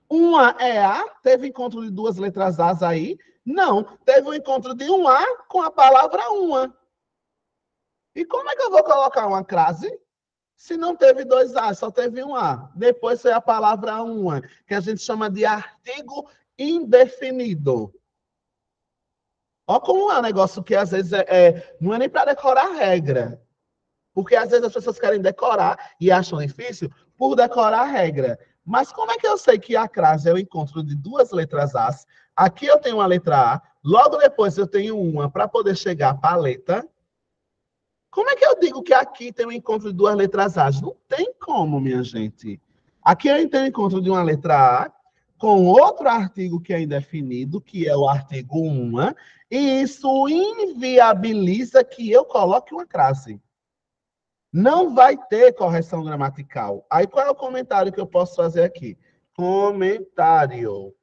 Uma é A? Teve encontro de duas letras As aí? Não, teve um encontro de um A com a palavra uma. E como é que eu vou colocar uma crase se não teve dois A, só teve um A? Depois foi a palavra uma, que a gente chama de artigo indefinido. Olha como é um negócio que às vezes não é nem para decorar a regra. Porque às vezes as pessoas querem decorar e acham difícil por decorar a regra. Mas como é que eu sei que a crase é o encontro de duas letras As? Aqui eu tenho uma letra A, logo depois eu tenho uma para poder chegar à paleta. Como é que eu digo que aqui tem um encontro de duas letras As? Não tem como, minha gente. Aqui eu tenho o encontro de uma letra A com outro artigo que é indefinido, que é o artigo uma, e isso inviabiliza que eu coloque uma crase. Não vai ter correção gramatical. Aí qual é o comentário que eu posso fazer aqui? Comentário.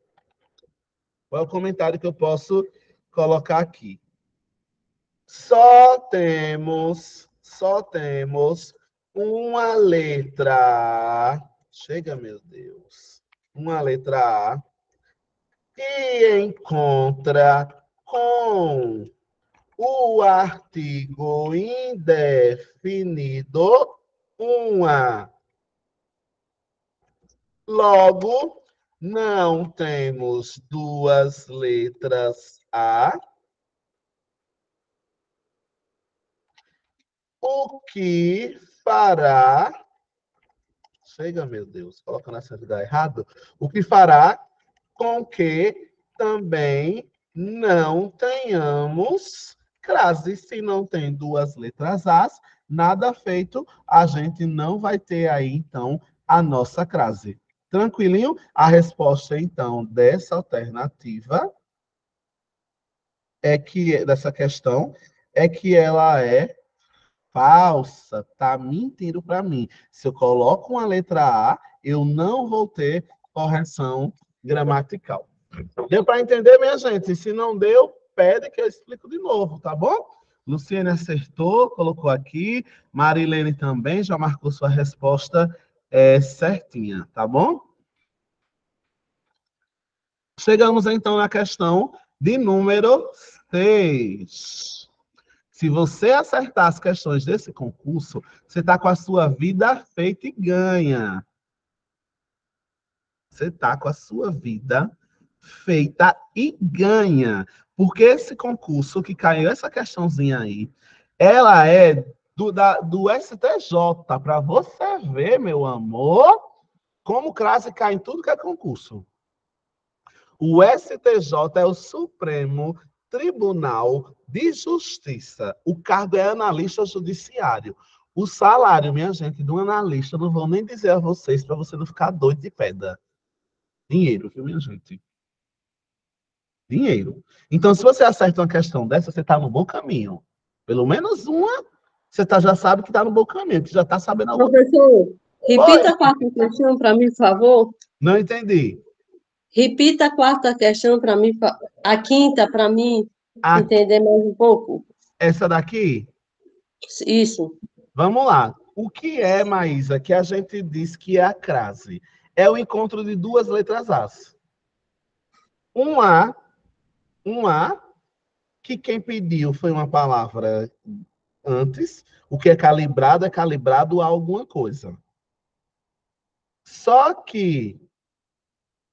Qual é o comentário que eu posso colocar aqui? Só temos uma letra A. Chega, meu Deus. Uma letra A que encontra com o artigo indefinido uma. Logo, não temos duas letras A. O que fará... Chega, meu Deus, colocando essa vida errado. O que fará com que também não tenhamos crase. Se não tem duas letras As, nada feito, a gente não vai ter aí, então, a nossa crase. Tranquilinho? A resposta, então, dessa alternativa dessa questão, é que ela é falsa, tá mentindo para mim. Se eu coloco uma letra A, eu não vou ter correção gramatical. Deu para entender, minha gente? Se não deu, pede que eu explico de novo, tá bom? Luciane acertou, colocou aqui. Marilene também já marcou sua resposta certinha, tá bom? Chegamos, então, na questão de número 6. Se você acertar as questões desse concurso, você está com a sua vida feita e ganha. Você está com a sua vida feita e ganha. Porque esse concurso que caiu, essa questãozinha aí, ela é do STJ, para você ver, meu amor, como crase cai em tudo que é concurso. O STJ é o Supremo Tribunal de Justiça. O cargo é analista judiciário. O salário, minha gente, de um analista, não vou nem dizer a vocês para você não ficar doido de pedra. Dinheiro, viu, minha gente? Dinheiro. Então, se você acerta uma questão dessa, você está no bom caminho. Pelo menos uma, você já sabe que está no bom caminho, que já está sabendo alguma coisa. Professor, repita a quarta questão para mim, por favor. Não entendi. Repita a quarta questão para mim, a quinta para mim entender mais um pouco. Essa daqui? Isso. Vamos lá. O que é, Maísa, que a gente diz que é a crase? É o encontro de duas letras As. Um A, que quem pediu foi uma palavra antes. O que é calibrado a alguma coisa. Só que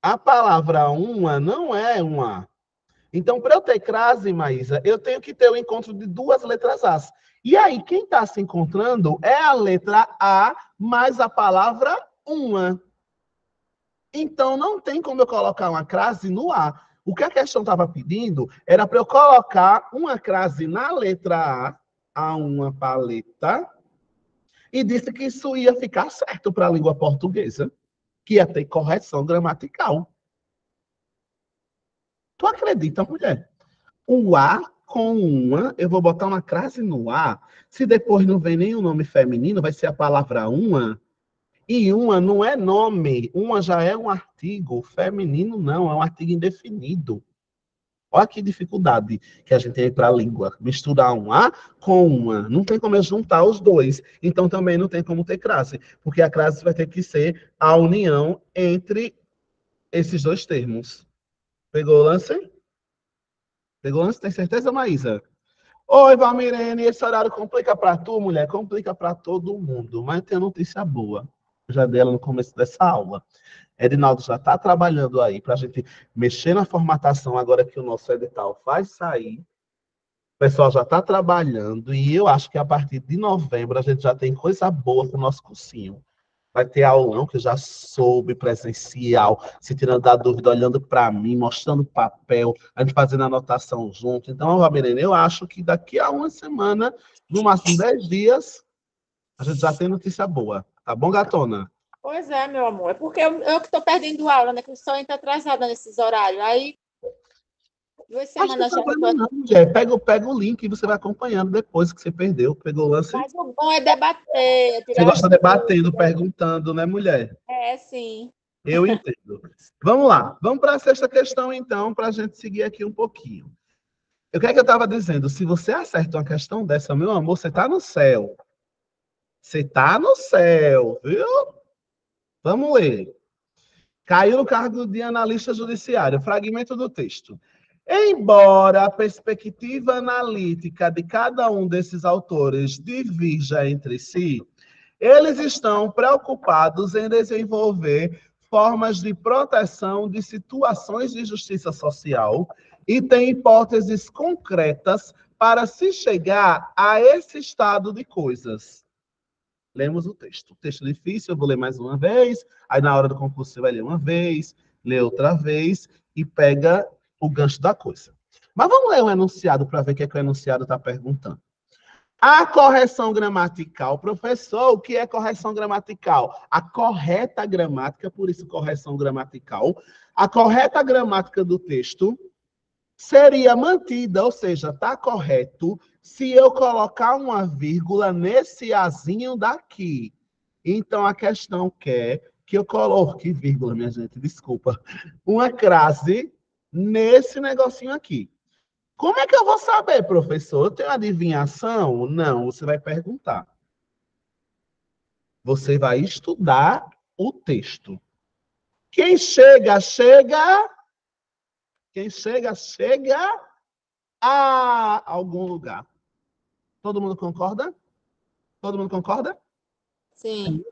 a palavra uma não é um A. Então, para eu ter crase, Maísa, eu tenho que ter o encontro de duas letras As. E aí, quem está se encontrando é a letra A mais a palavra uma. Então, não tem como eu colocar uma crase no A. O que a questão estava pedindo era para eu colocar uma crase na letra A uma paleta, e disse que isso ia ficar certo para a língua portuguesa, que ia ter correção gramatical. Tu acredita, mulher? O A com uma, eu vou botar uma crase no A. Se depois não vem nenhum nome feminino, vai ser a palavra uma. E uma não é nome, uma já é um artigo. Feminino não, é um artigo indefinido. Olha que dificuldade que a gente tem para a língua. Misturar um A com uma. Não tem como eu juntar os dois. Então também não tem como ter crase. Porque a crase vai ter que ser a união entre esses dois termos. Pegou o lance? Pegou o lance? Tem certeza, Maísa? Oi, Valmirene, esse horário complica para tu, mulher? Complica para todo mundo. Mas tem notícia boa. Já dela no começo dessa aula. Edinaldo já está trabalhando aí para a gente mexer na formatação agora que o nosso edital vai sair. O pessoal já está trabalhando e eu acho que a partir de novembro a gente já tem coisa boa com o nosso cursinho. Vai ter aulão que eu já soube presencial, se tirando da dúvida, olhando para mim, mostrando papel, a gente fazendo anotação junto. Então, Valmirene, eu acho que daqui a uma semana, no máximo 10 dias, a gente já tem notícia boa. Tá bom, gatona? Pois é, meu amor. É porque eu que estou perdendo aula, né? Que eu só entro atrasada nesses horários. Aí, 2 semanas já. Não, mulher. Pega o link e você vai acompanhando depois que você perdeu, pegou o lance. Mas o bom é debater. É Você tirar gosta as debatendo, dúvidas. perguntando, né, mulher? É, sim. Eu entendo. Vamos lá. Vamos para a sexta questão, então, para a gente seguir aqui um pouquinho. O que é que eu estava dizendo? Se você acerta uma questão dessa, meu amor, você está no céu. Você está no céu, viu? Vamos ler. Caiu no cargo de analista judiciário. Fragmento do texto. Embora a perspectiva analítica de cada um desses autores divirja entre si, eles estão preocupados em desenvolver formas de proteção de situações de justiça social e têm hipóteses concretas para se chegar a esse estado de coisas. Lemos o texto. O texto é difícil, eu vou ler mais uma vez, aí na hora do concurso você vai ler uma vez, lê outra vez e pega o gancho da coisa. Mas vamos ler o enunciado para ver o que é que o enunciado está perguntando. A correção gramatical, professor, o que é correção gramatical? A correta gramática, por isso correção gramatical, a correta gramática do texto seria mantida, ou seja, está correto, se eu colocar uma vírgula nesse azinho daqui. Então, a questão quer que eu coloque, vírgula, minha gente, desculpa, uma crase nesse negocinho aqui. Como é que eu vou saber, professor? Eu tenho adivinhação? Não, você vai perguntar. Você vai estudar o texto. Quem chega, chega. Quem chega, chega a algum lugar. Todo mundo concorda? Todo mundo concorda? Sim.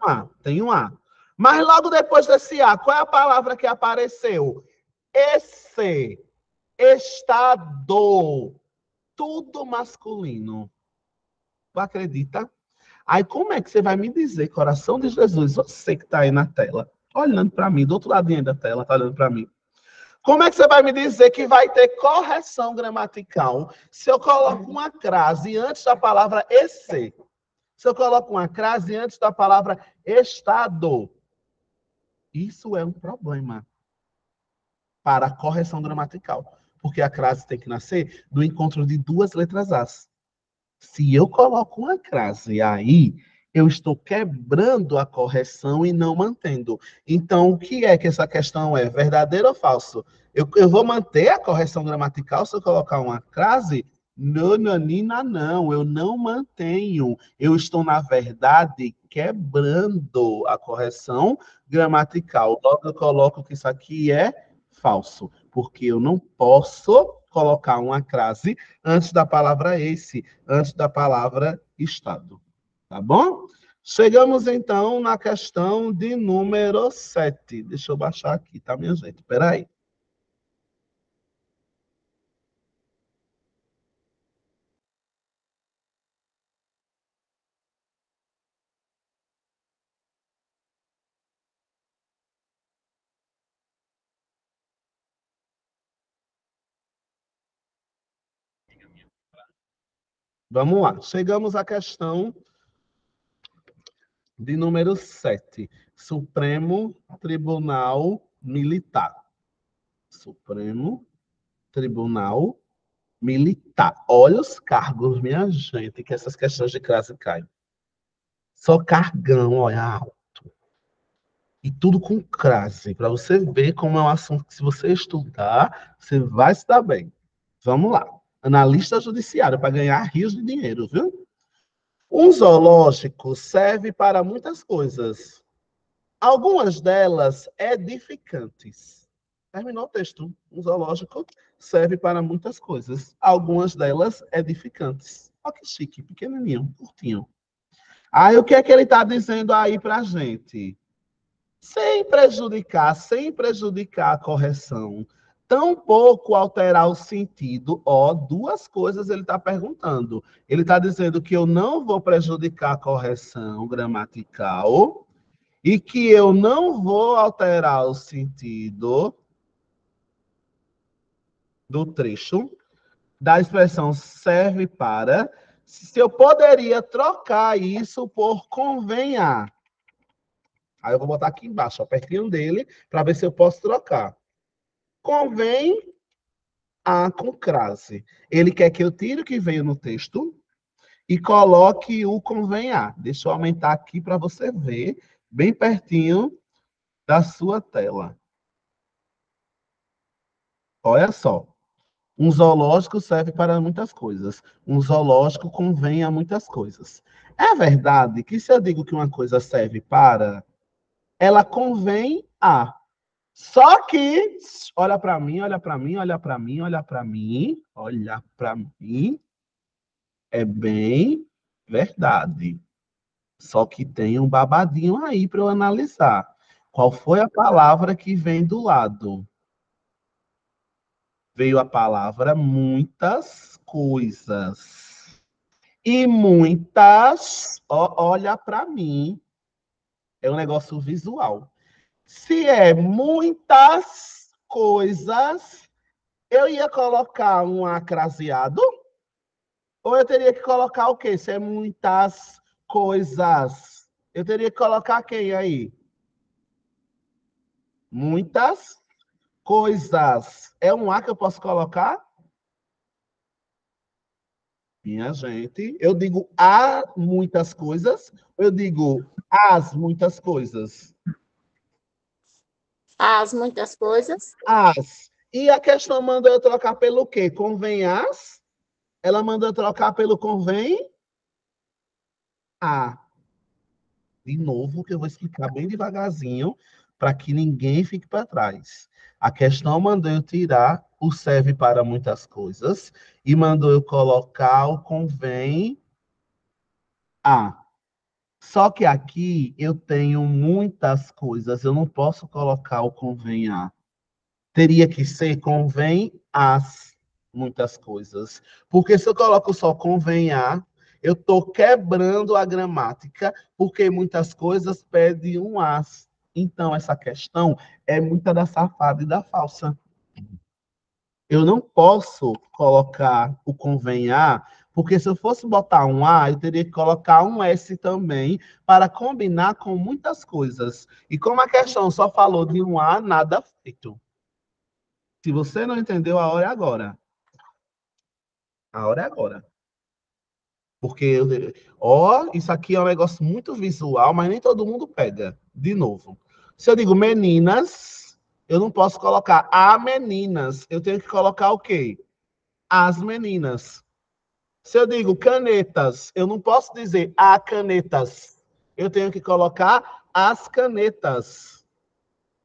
Tem um A. Mas logo depois desse A, qual é a palavra que apareceu? Esse. Estado. Tudo masculino. Tu acredita? Aí como é que você vai me dizer, coração de Jesus, você que está aí na tela, olhando para mim, do outro ladinho da tela, está olhando para mim. Como é que você vai me dizer que vai ter correção gramatical se eu coloco uma crase antes da palavra esse? Se eu coloco uma crase antes da palavra estado? Isso é um problema para a correção gramatical, porque a crase tem que nascer do encontro de duas letras As. Se eu coloco uma crase aí, eu estou quebrando a correção e não mantendo. Então, o que é que essa questão é? Verdadeiro ou falso? Eu vou manter a correção gramatical se eu colocar uma crase? Não, Nina, não, eu não mantenho. Eu estou, na verdade, quebrando a correção gramatical. Logo, eu coloco que isso aqui é falso, porque eu não posso colocar uma crase antes da palavra esse, antes da palavra estado. Tá bom? Chegamos, então, na questão de número 7. Deixa eu baixar aqui, tá, minha gente? Espera aí. Vamos lá. Chegamos à questão de número 7. Supremo Tribunal Militar. Supremo Tribunal Militar. Olha os cargos, minha gente, que essas questões de classe caem. Só cargão, olha, alto. E tudo com crase, para você ver como é um assunto que, se você estudar, você vai se dar bem. Vamos lá. Analista judiciário, para ganhar rios de dinheiro, viu? Um zoológico serve para muitas coisas. Algumas delas edificantes. Terminou o texto. Um zoológico serve para muitas coisas. Algumas delas edificantes. Olha que chique, pequenininho, curtinho. Aí o que é que ele está dizendo aí para a gente? Sem prejudicar a correção, tampouco alterar o sentido. Ó, duas coisas ele está perguntando. Ele está dizendo que eu não vou prejudicar a correção gramatical e que eu não vou alterar o sentido do trecho da expressão serve para. Se eu poderia trocar isso por convenha. Aí eu vou botar aqui embaixo, ó, pertinho dele, para ver se eu posso trocar. Convém a com crase. Ele quer que eu tire o que veio no texto e coloque o convém a. Deixa eu aumentar aqui para você ver, bem pertinho da sua tela. Olha só. Um zoológico serve para muitas coisas. Um zoológico convém a muitas coisas. É verdade que se eu digo que uma coisa serve para, ela convém a. Só que, olha para mim, olha para mim, olha para mim, olha para mim, olha para mim, é bem verdade. Só que tem um babadinho aí para eu analisar. Qual foi a palavra que vem do lado? Veio a palavra muitas coisas. E muitas, olha para mim, é um negócio visual. Se é muitas coisas, eu ia colocar um acraseado? Ou eu teria que colocar o quê? Se é muitas coisas. Eu teria que colocar quem aí? Muitas coisas. É um A que eu posso colocar? Minha gente, eu digo há muitas coisas, ou eu digo as muitas coisas? As muitas coisas. As. E a questão manda eu trocar pelo quê? Convém as? Ela manda eu trocar pelo convém a. De novo, que eu vou explicar bem devagarzinho, para que ninguém fique para trás. A questão mandou eu tirar o serve para muitas coisas e mandou eu colocar o convém a. Só que aqui eu tenho muitas coisas, eu não posso colocar o convém a. Teria que ser convém as muitas coisas. Porque se eu coloco só convém a, eu estou quebrando a gramática, porque muitas coisas pedem um as. Então, essa questão é muita da safada e da falsa. Eu não posso colocar o convém a, porque se eu fosse botar um A, eu teria que colocar um S também, para combinar com muitas coisas. E como a questão só falou de um A, nada feito. Se você não entendeu, a hora é agora. A hora é agora. Porque, ó, isso aqui é um negócio muito visual, mas nem todo mundo pega. De novo. Se eu digo meninas, eu não posso colocar a meninas. Eu tenho que colocar o quê? As meninas. Se eu digo canetas, eu não posso dizer a canetas. Eu tenho que colocar as canetas.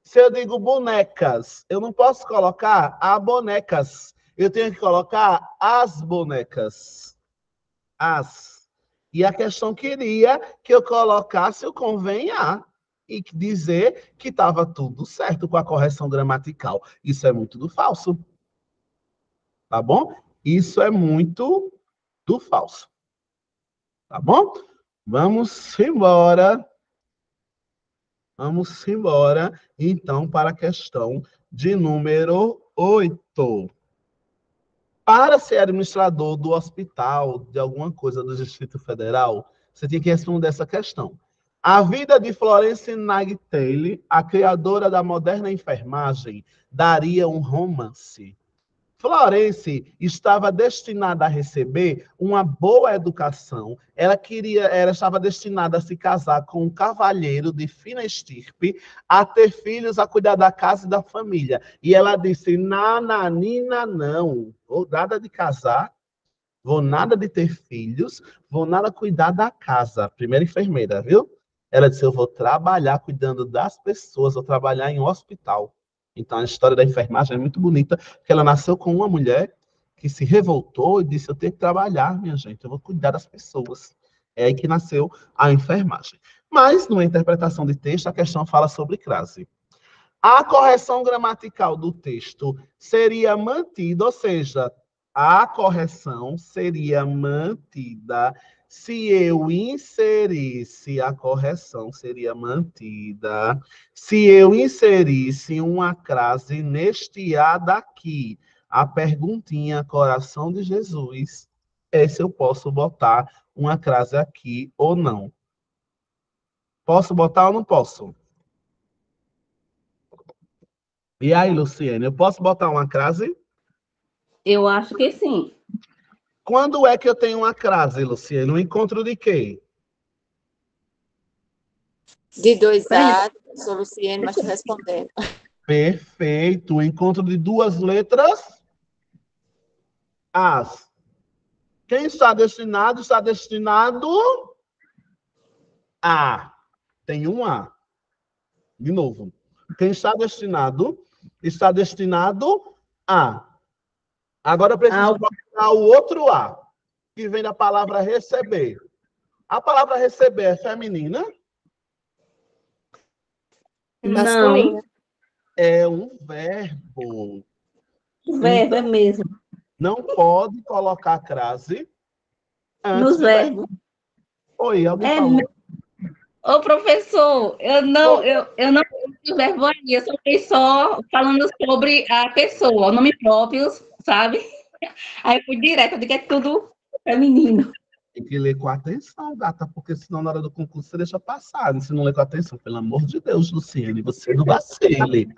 Se eu digo bonecas, eu não posso colocar a bonecas. Eu tenho que colocar as bonecas. As. E a questão queria que eu colocasse o convém a e dizer que estava tudo certo com a correção gramatical. Isso é muito do falso. Tá bom? Isso é muito do falso. Tá bom? Vamos embora. Vamos embora, então, para a questão de número 8. Para ser administrador do hospital, de alguma coisa do Distrito Federal, você tinha que responder essa questão. A vida de Florence Nightingale, a criadora da moderna enfermagem, daria um romance. Florence estava destinada a receber uma boa educação. Ela estava destinada a se casar com um cavalheiro de fina estirpe, a ter filhos, a cuidar da casa e da família. E ela disse: nananina, não, vou nada de casar, vou nada de ter filhos, vou nada cuidar da casa. Primeira enfermeira, viu? Ela disse: eu vou trabalhar cuidando das pessoas, vou trabalhar em um hospital. Então, a história da enfermagem é muito bonita, porque ela nasceu com uma mulher que se revoltou e disse: eu tenho que trabalhar, minha gente, eu vou cuidar das pessoas. É aí que nasceu a enfermagem. Mas, numa interpretação de texto, a questão fala sobre crase. A correção gramatical do texto seria mantida, ou seja, a correção seria mantida se eu inserisse, a correção seria mantida se eu inserisse uma crase neste A daqui. A perguntinha coração de Jesus é se eu posso botar uma crase aqui ou não. Posso botar ou não posso? E aí, Luciene, eu posso botar uma crase? Eu acho que sim. Quando é que eu tenho uma crase, Luciene? Um encontro de quê? De 2A, sou Luciene, mas estou respondendo. Perfeito. O encontro de duas letras. As. Quem está destinado a. Tem um A. De novo. Quem está destinado a. Agora eu preciso procurar o outro A, que vem da palavra receber. A palavra receber é feminina? Masculina. É um verbo. O verbo é mesmo. Não pode colocar crase antes Nos do verbos. verbo. Oi, alguém É falou? Ô, professor, eu não o verbo aí, eu só fiquei só falando sobre a pessoa, o nome próprio, sabe? Aí eu fui direto, eu digo que é tudo feminino. Tem que ler com atenção, gata, porque senão na hora do concurso você deixa passar. Se não ler com atenção, pelo amor de Deus, Luciene, você não vacile.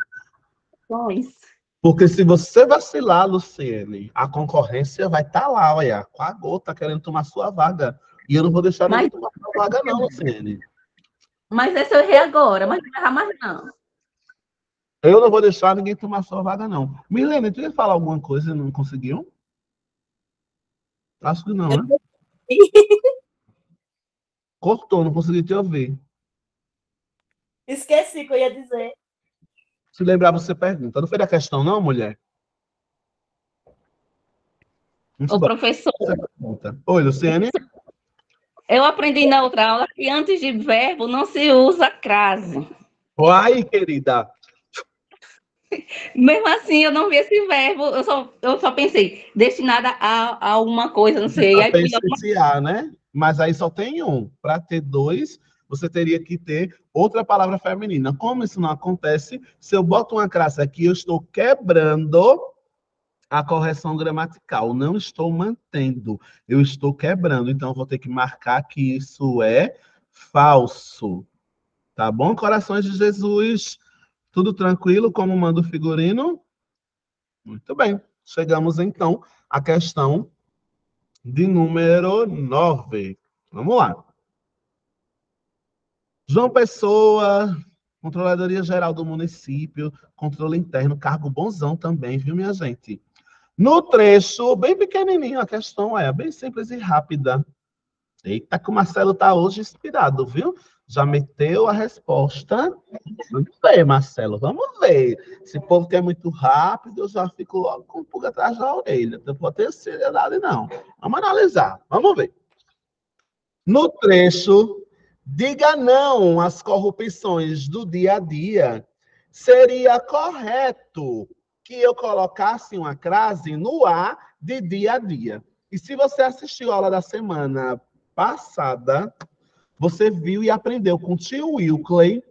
Pois. Porque se você vacilar, Luciene, a concorrência vai estar lá, olha, com a gota querendo tomar sua vaga. E eu não vou deixar ninguém tomar sua vaga, não, Luciene. Mas esse eu errei agora, mas não vai errar mais não. Eu não vou deixar ninguém tomar sua vaga, não. Milene, tu ia falar alguma coisa e não conseguiu? Acho que não, né? Cortou, não consegui te ouvir. Esqueci que eu ia dizer. Se lembrar, você pergunta. Não foi da questão, não, mulher? Ô, professor, Você pergunta. Oi, Luciene? eu aprendi na outra aula que antes de verbo não se usa crase. Oi, querida. Mesmo assim, eu não vi esse verbo, eu só pensei, destinada a alguma coisa, não sei. A Aí fui alguma... PCCA, né? Mas aí só tem um. Para ter dois, você teria que ter outra palavra feminina. Como isso não acontece, se eu boto uma crase aqui, eu estou quebrando a correção gramatical. Não estou mantendo, eu estou quebrando. Então, eu vou ter que marcar que isso é falso. Tá bom, corações de Jesus? Tudo tranquilo, como manda o figurino? Muito bem. Chegamos, então, à questão de número 9. Vamos lá. João Pessoa, Controladoria Geral do Município, controle interno, cargo bonzão também, viu, minha gente? No trecho, bem pequenininho, a questão é bem simples e rápida. Eita, que o Marcelo tá hoje inspirado, viu? Já meteu a resposta. Muito bem, Marcelo, vamos ver. Se o povo quer muito rápido, eu já fico logo com o pulga atrás da orelha. Não vou ter seriedade, não. Vamos analisar, vamos ver. No trecho, diga não às corrupções do dia a dia. Seria correto que eu colocasse uma crase no A de dia a dia. E se você assistiu a aula da semana passada, você viu e aprendeu com o tio Wilkley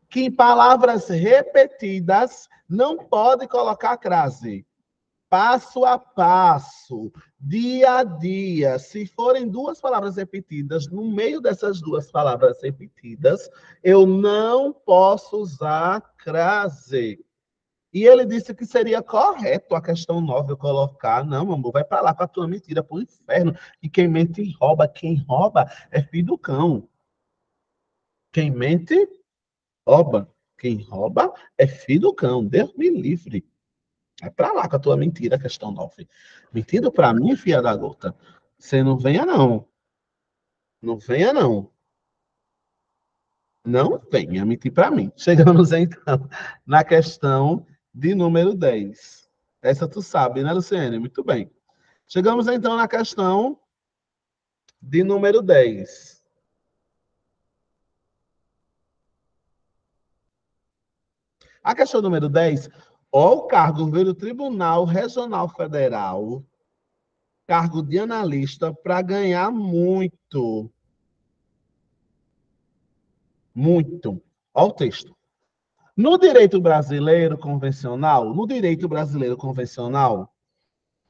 que em palavras repetidas não pode colocar crase. passo a passo, dia a dia. Se forem duas palavras repetidas, no meio dessas duas palavras repetidas, eu não posso usar crase. E ele disse que seria correto a questão 9 eu colocar. Não, amor, vai para lá com a tua mentira, pro inferno. E quem mente rouba. Quem rouba é filho do cão. Quem mente rouba. Quem rouba é filho do cão. Deus me livre. Vai para lá com a tua mentira, questão 9. Mentindo para mim, filha da gota. Você não venha, não. Não venha, não. Não venha mentir para mim. Chegamos, então, na questão de número 10. Essa tu sabe, né, Luciene? Muito bem. Chegamos, então, na questão de número 10. A questão número 10, ó, o cargo veio do Tribunal Regional Federal, cargo de analista, para ganhar muito. Muito. Ó o texto. No direito brasileiro convencional,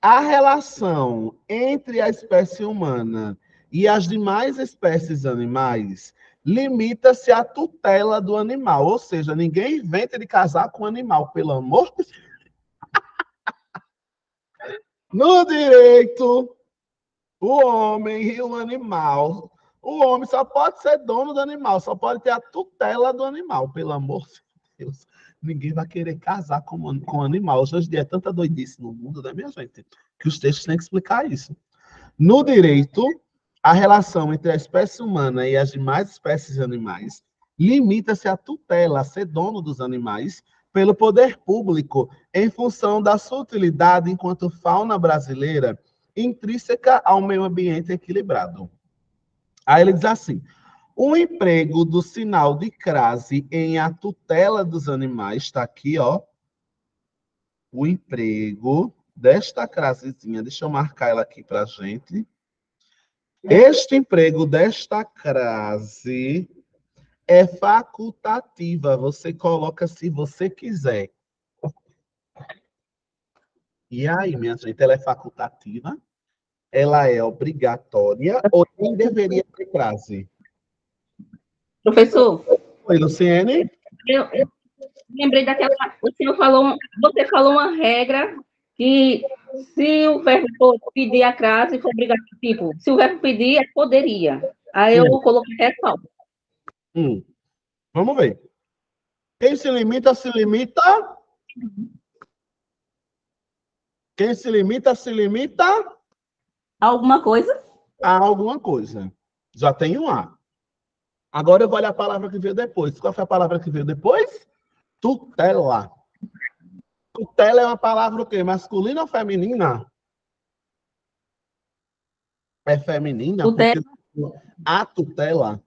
a relação entre a espécie humana e as demais espécies animais limita-se à tutela do animal. Ou seja, ninguém inventa de casar com o animal, pelo amor de Deus. No direito, o homem e o animal. O homem só pode ser dono do animal, só pode ter a tutela do animal, pelo amor de Deus. Ninguém vai querer casar com o animal. Hoje em dia é tanta doidice no mundo, né, minha gente? Que os textos têm que explicar isso. No direito, a relação entre a espécie humana e as demais espécies animais limita-se à tutela, a ser dono dos animais, pelo poder público, em função da sua utilidade enquanto fauna brasileira, intrínseca ao meio ambiente equilibrado. Aí ele diz assim: o emprego do sinal de crase em a tutela dos animais, está aqui, ó. O emprego desta crasezinha, deixa eu marcar ela aqui para a gente. Este emprego desta crase é facultativa, você coloca se você quiser. E aí, minha gente, ela é facultativa? Ela é obrigatória ou nem deveria ter crase? Professor, Oi, Luciene? eu lembrei daquela. Você falou uma regra que se o verbo for pedir a crase, for obrigado, tipo, se o verbo pedir, é poderia. Aí eu coloquei ressalva. Vamos ver. Quem se limita, se limita. Quem se limita Alguma coisa? a alguma coisa. Já tem um A. Agora eu vou olhar a palavra que veio depois. Qual foi a palavra que veio depois? Tutela. Tutela é uma palavra o quê? Masculina ou feminina? É feminina, Tutela. porque a tutela.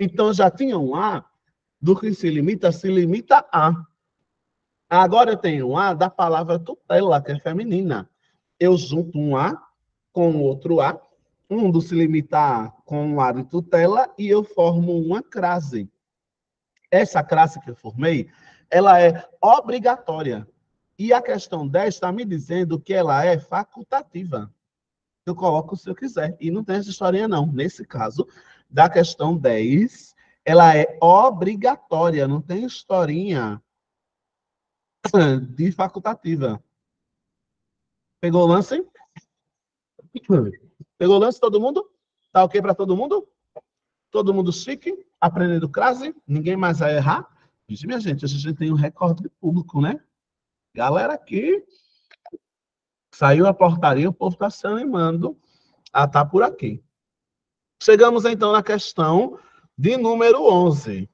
Então já tinha um A, do que se limita a. Agora eu tenho um A da palavra tutela, que é feminina. Eu junto um A com outro A, um do se limita a com um A de tutela, e eu formo uma crase. Essa crase que eu formei, ela é obrigatória. E a questão 10 está me dizendo que ela é facultativa. Eu coloco se eu quiser. E não tem essa historinha, não. Nesse caso, da questão 10, ela é obrigatória. Não tem historinha de facultativa. Pegou o lance? Pegou o lance, todo mundo? Tá ok para todo mundo? Todo mundo chique? Aprendendo crase? Ninguém mais vai errar? Diz, minha gente, a gente tem um recorde de público, né? Galera aqui, saiu a portaria, o povo está se animando a estar por aqui. Chegamos, então, na questão de número 11.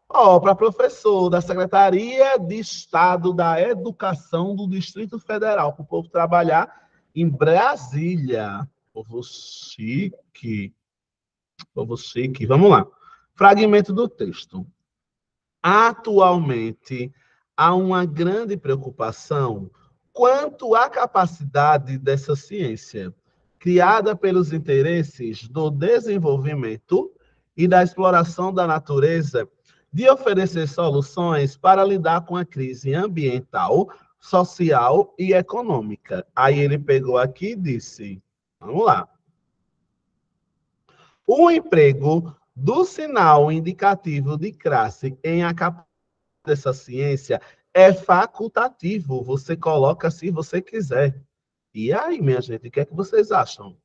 Para professor da Secretaria de Estado da Educação do Distrito Federal, para o povo trabalhar em Brasília. Povo chique. Povo chique. Vamos lá. Fragmento do texto. Atualmente, há uma grande preocupação quanto à capacidade dessa ciência, criada pelos interesses do desenvolvimento e da exploração da natureza, de oferecer soluções para lidar com a crise ambiental, social e econômica. Aí ele pegou aqui e disse, vamos lá. O emprego do sinal indicativo de classe em acabamento dessa ciência é facultativo. Você coloca se você quiser. E aí, minha gente, o que é que vocês acham?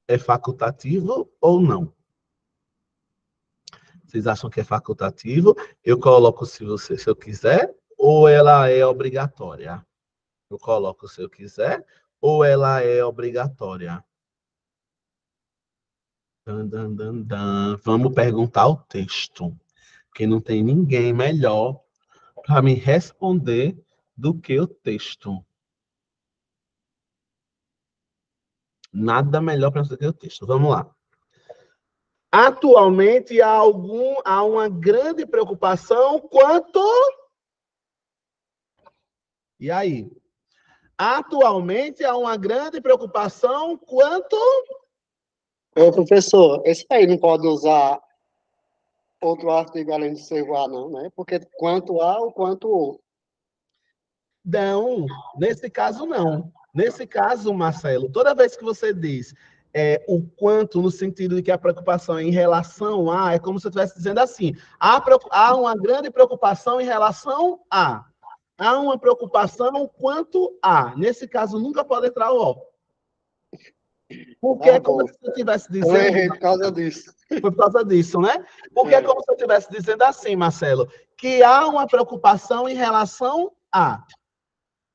É facultativo ou não? Vocês acham que é facultativo? Eu coloco se eu quiser, ou ela é obrigatória? Eu coloco se eu quiser, ou ela é obrigatória? Dan, dan, dan, dan. Vamos perguntar o texto, porque não tem ninguém melhor para me responder do que o texto. Nada melhor para responder do que o texto. Vamos lá. Atualmente há uma grande preocupação quanto. E aí? Atualmente há uma grande preocupação quanto. Ô, professor, esse aí não pode usar outro artigo além de ser o a, não, né? Porque quanto a ou quanto o. Não, nesse caso não. Nesse caso, Marcelo, toda vez que você diz o quanto, no sentido de que a preocupação é em relação a, é como se eu estivesse dizendo assim: há uma grande preocupação em relação a. Há uma preocupação quanto a. Nesse caso, nunca pode entrar o O. Porque Tá é como bom. se eu estivesse Eu dizendo. errei por causa disso. Foi por causa disso, né? Porque é como se eu estivesse dizendo assim, Marcelo, que há uma preocupação em relação a.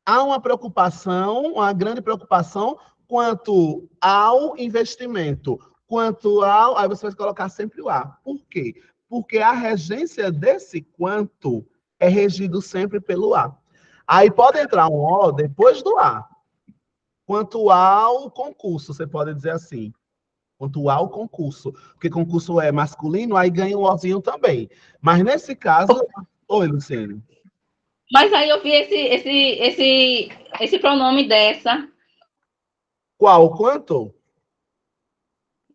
Há uma preocupação, uma grande preocupação quanto ao investimento, quanto ao. Aí você vai colocar sempre o A. Por quê? Porque a regência desse quanto é regido sempre pelo A. Aí pode entrar um O depois do A. Quanto ao concurso, você pode dizer assim. Quanto ao concurso. Porque concurso é masculino, aí ganha um Ozinho também. Mas nesse caso. Oi, Luciane. Mas aí eu vi esse pronome dessa. Qual? Quanto?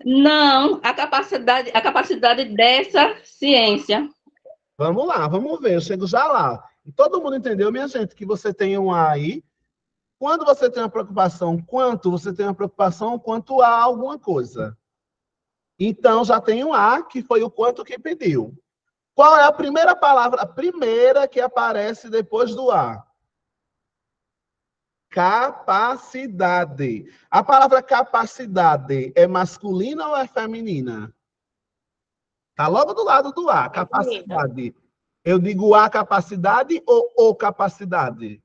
Não, a capacidade dessa ciência. Vamos lá, vamos ver. Eu chego já lá. E todo mundo entendeu, minha gente, que você tem um A aí. Quando você tem uma preocupação quanto, você tem uma preocupação quanto a alguma coisa. Então, já tem um A, que foi o quanto que pediu. Qual é a primeira palavra, a primeira que aparece depois do A? Capacidade. A palavra capacidade é masculina ou é feminina? Está logo do lado do A, capacidade. Eu digo a capacidade ou o capacidade?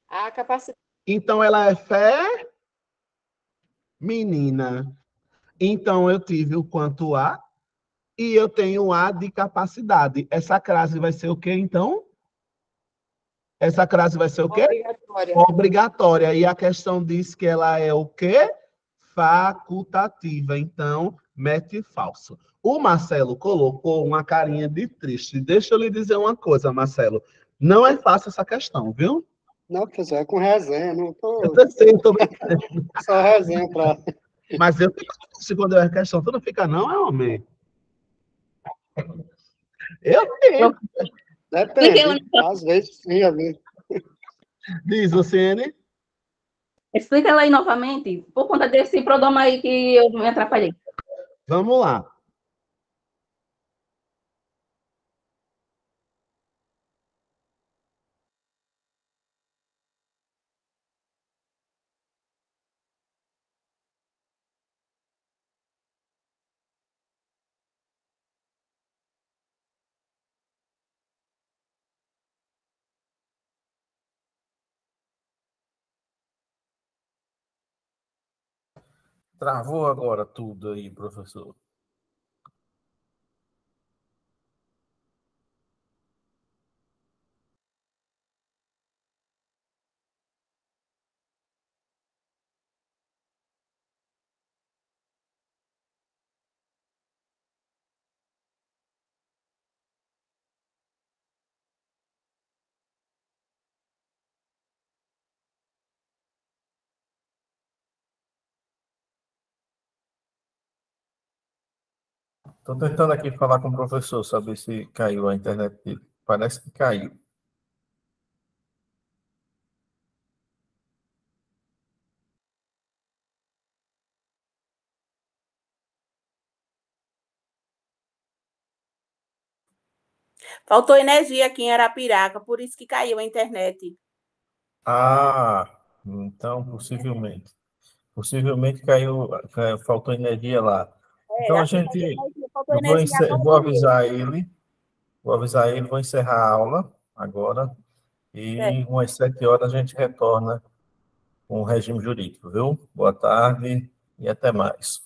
A capacidade. Então, ela é fé menina. Então, eu tive o quanto A e eu tenho A de capacidade. Essa crase vai ser o quê, então? Essa crase vai ser o quê? Obrigatória. Obrigatória. E a questão diz que ela é o quê? Facultativa. Então, mete falso. O Marcelo colocou uma carinha de triste. Deixa eu lhe dizer uma coisa, Marcelo. Não é fácil essa questão, viu? Não, professor, é com resenha, não Eu tô sei, eu tô brincando. só resenha para. Mas eu fico triste quando é questão. Tu não fica, não, é homem? Eu fico. Explique ela, Depende, às vezes sim, às vezes. Diz, Luciene. explica ela aí novamente, por conta desse pronome aí que eu me atrapalhei. Vamos lá. Travou agora tudo aí, professor. Estou tentando aqui falar com o professor, saber se caiu a internet dele. Parece que caiu. Faltou energia aqui em Arapiraca, por isso que caiu a internet. Ah, então possivelmente. Possivelmente faltou energia lá. Então a gente, Faltou eu vou, energia agora vou mesmo. avisar ele, vou encerrar a aula agora e umas 7 horas a gente retorna com o regime jurídico, viu? Boa tarde e até mais.